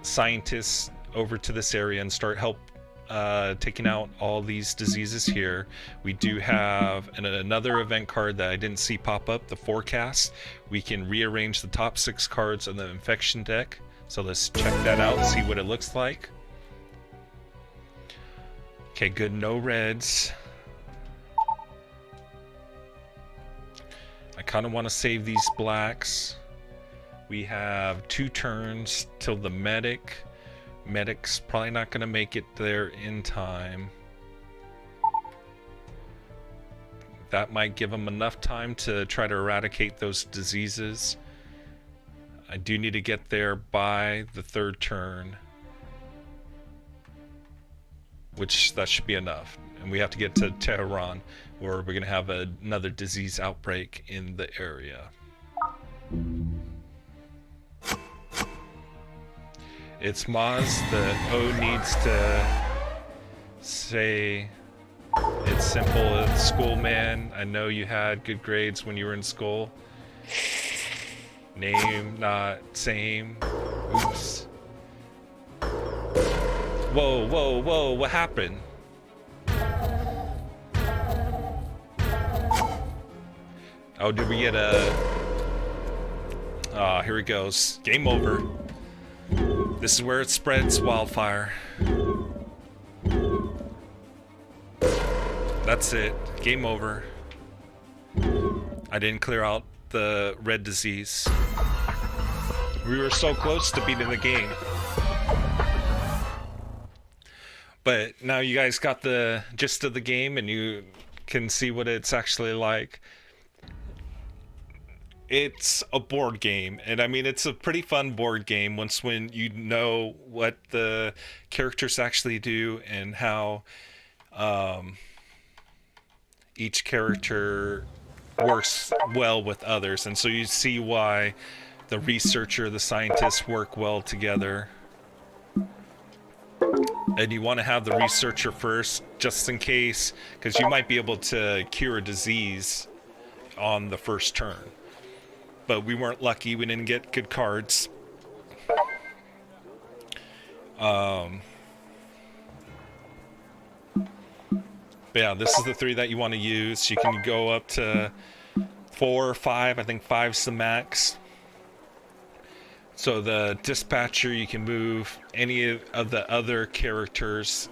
scientists over to this area and start taking out all these diseases here. We do have another event card that I didn't see pop up, the forecast. We can rearrange the top 6 cards on the infection deck. So let's check that out and see what it looks like. Okay, good, no reds. I kind of want to save these blacks. We have 2 turns till the medic. Medic's probably not going to make it there in time. That might give them enough time to try to eradicate those diseases. I do need to get there by the 3rd turn, which that should be enough. And we have to get to Tehran, where we're going to have another disease outbreak in the area. It's Maz. The O needs to say it's simple. It's school, man. I know you had good grades when you were in school. Name, not same. Oops. Whoa, whoa, whoa, what happened? Oh, did we get a... Ah, here it goes. Game over. This is where it spreads wildfire. That's it. Game over. I didn't clear out the red disease. We were so close to beating the game. But now you guys got the gist of the game and you can see what it's actually like. It's a board game, and I mean it's a pretty fun board game once when you know what the characters actually do and how each character works well with others, and so you see why the researcher, the scientists work well together. And you want to have the researcher first, just in case, because you might be able to cure a disease on the first turn. But we weren't lucky. We didn't get good cards. But yeah, this is the 3 that you want to use. You can go up to 4 or 5. I think 5's the max. So the dispatcher, you can move any of the other characters.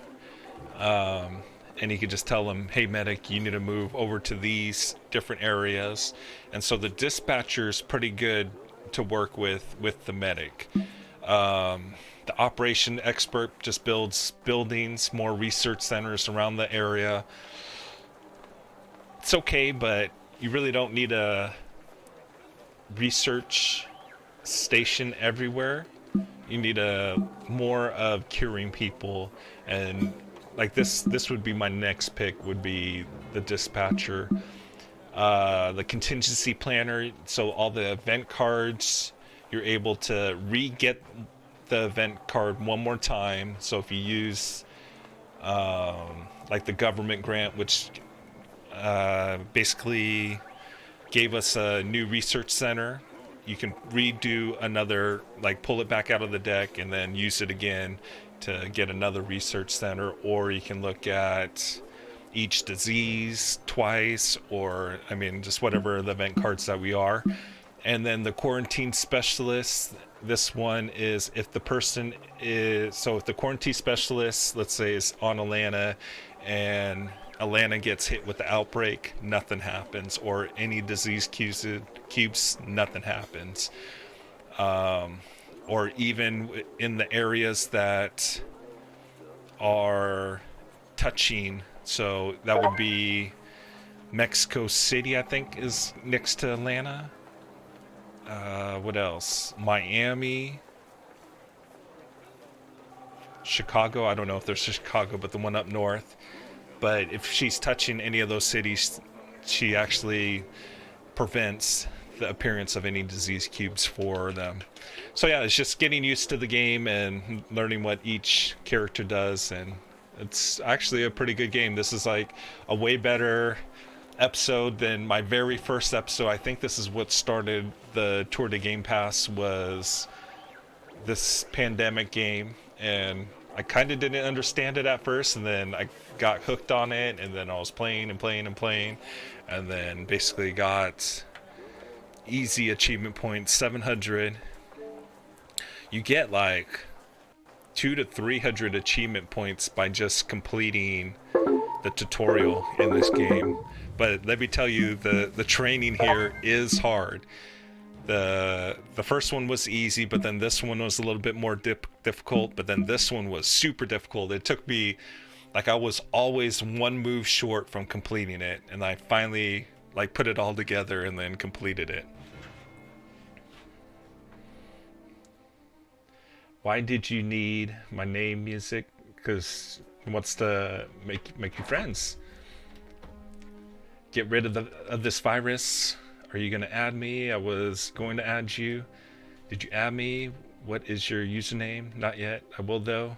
And you can just tell them, hey medic, you need to move over to these different areas. And so the dispatcher is pretty good to work with the medic. The operation expert just builds buildings, more research centers around the area. It's okay, but you really don't need a research station everywhere. You need more of curing people, and like this would be my next pick, would be the dispatcher. The contingency planner, so all the event cards, you're able to re-get the event card one more time. So if you use like the government grant, which basically gave us a new research center, you can redo another, like pull it back out of the deck and then use it again to get another research center. Or you can look at each disease twice, or I mean just whatever the event cards that we are. And then the quarantine specialist, this one is if the person is, so if the quarantine specialist, let's say, is on Atlanta and Atlanta gets hit with the outbreak, nothing happens. Or any disease cubes, nothing happens. Or even in the areas that are touching, so that would be Mexico City, I think, is next to Atlanta. What else? Miami, Chicago. I don't know if there's Chicago, but the one up north. But if she's touching any of those cities, she actually prevents the appearance of any disease cubes for them. So yeah, it's just getting used to the game and learning what each character does, and it's actually a pretty good game. This is like a way better episode than my very first episode. I think this is what started the tour de Gamepass, was this pandemic game, and I kind of didn't understand it at first, and then I got hooked on it, and then I was playing and playing and playing, and then basically got easy achievement points, 700. You get like 200 to 300 achievement points by just completing the tutorial in this game. But let me tell you, the training here is hard. The first one was easy, but then this one was a little bit more difficult, but then this one was super difficult. It took me, like, I was always one move short from completing it, and I finally like put it all together and then completed it. Why did you need my name music? Because it wants to make you friends. Get rid of this virus. Are you gonna add me? I was going to add you. Did you add me? What is your username? Not yet. I will though.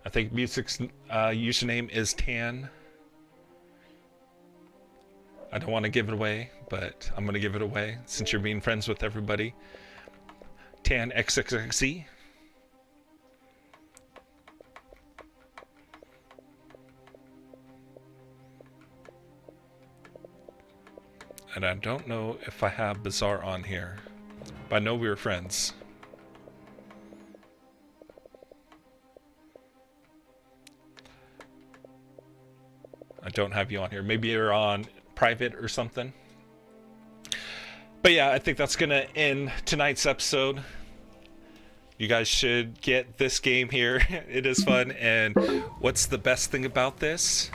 I think music's username is Tan. I don't want to give it away, but I'm gonna give it away since you're being friends with everybody. Tan XXXE. And I don't know if I have Bizarre on here, but I know we were friends. I don't have you on here. Maybe you're on private or something. But yeah, I think that's gonna end tonight's episode. You guys should get this game here. It is fun. And what's the best thing about this?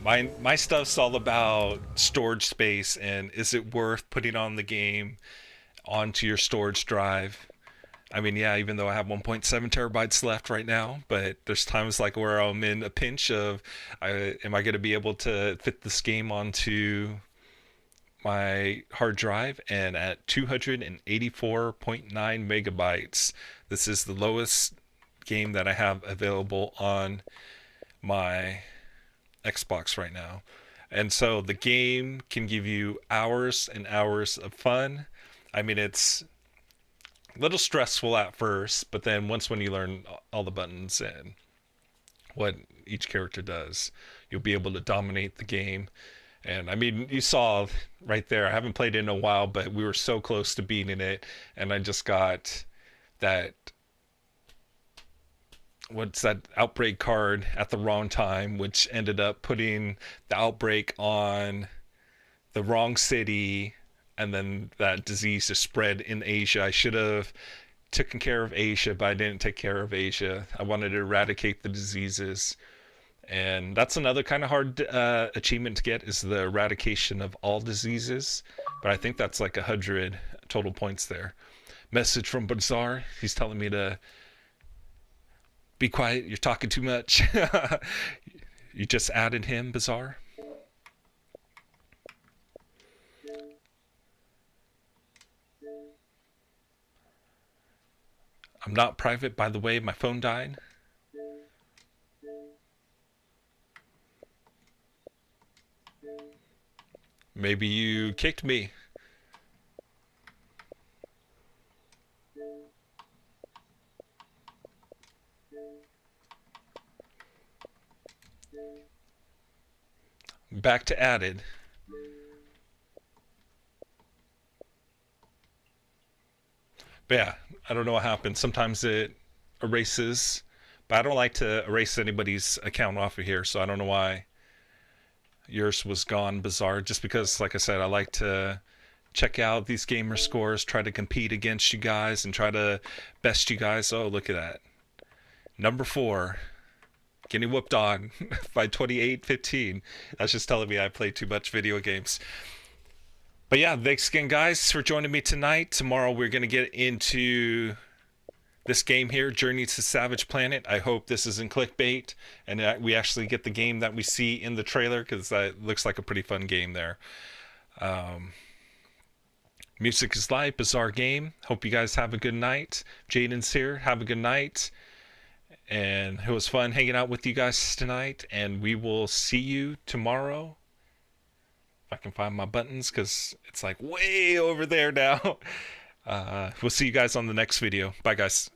My stuff's all about storage space, and is it worth putting on the game onto your storage drive? I mean, yeah, even though I have 1.7 terabytes left right now, but there's times like where I'm in a pinch of, am I going to be able to fit this game onto my hard drive? And at 284.9 megabytes, this is the lowest game that I have available on my Xbox right now. And so the game can give you hours and hours of fun. I mean, it's a little stressful at first, but then when you learn all the buttons and what each character does, you'll be able to dominate the game. And I mean, you saw right there, I haven't played it in a while, but we were so close to beating it, and I just got that, what's that, outbreak card at the wrong time, which ended up putting the outbreak on the wrong city, and then that disease just spread in Asia. I should have taken care of Asia, but I didn't take care of Asia. I wanted to eradicate the diseases, and that's another kind of hard achievement to get, is the eradication of all diseases, but I think that's like 100 total points there. Message from Bizarre. He's telling me to be quiet, you're talking too much. You just added him, Bizarre. I'm not private, by the way, my phone died. Maybe you kicked me. Back to added. But yeah, I don't know what happened. Sometimes it erases, but I don't like to erase anybody's account off of here, so I don't know why yours was gone, Bizarre. Just because, like I said, I like to check out these gamer scores, try to compete against you guys, and try to best you guys. Oh, look at that. Number 4. Getting whooped on by 28-15. That's just telling me I play too much video games. But yeah, thanks again, guys, for joining me tonight. Tomorrow we're going to get into this game here, Journey to Savage Planet. I hope this isn't clickbait, and we actually get the game that we see in the trailer, because that looks like a pretty fun game there. Music is Life, Bizarre Game. Hope you guys have a good night. Jaden's here. Have a good night. And it was fun hanging out with you guys tonight. And we will see you tomorrow. If I can find my buttons, because it's like way over there now. We'll see you guys on the next video. Bye, guys.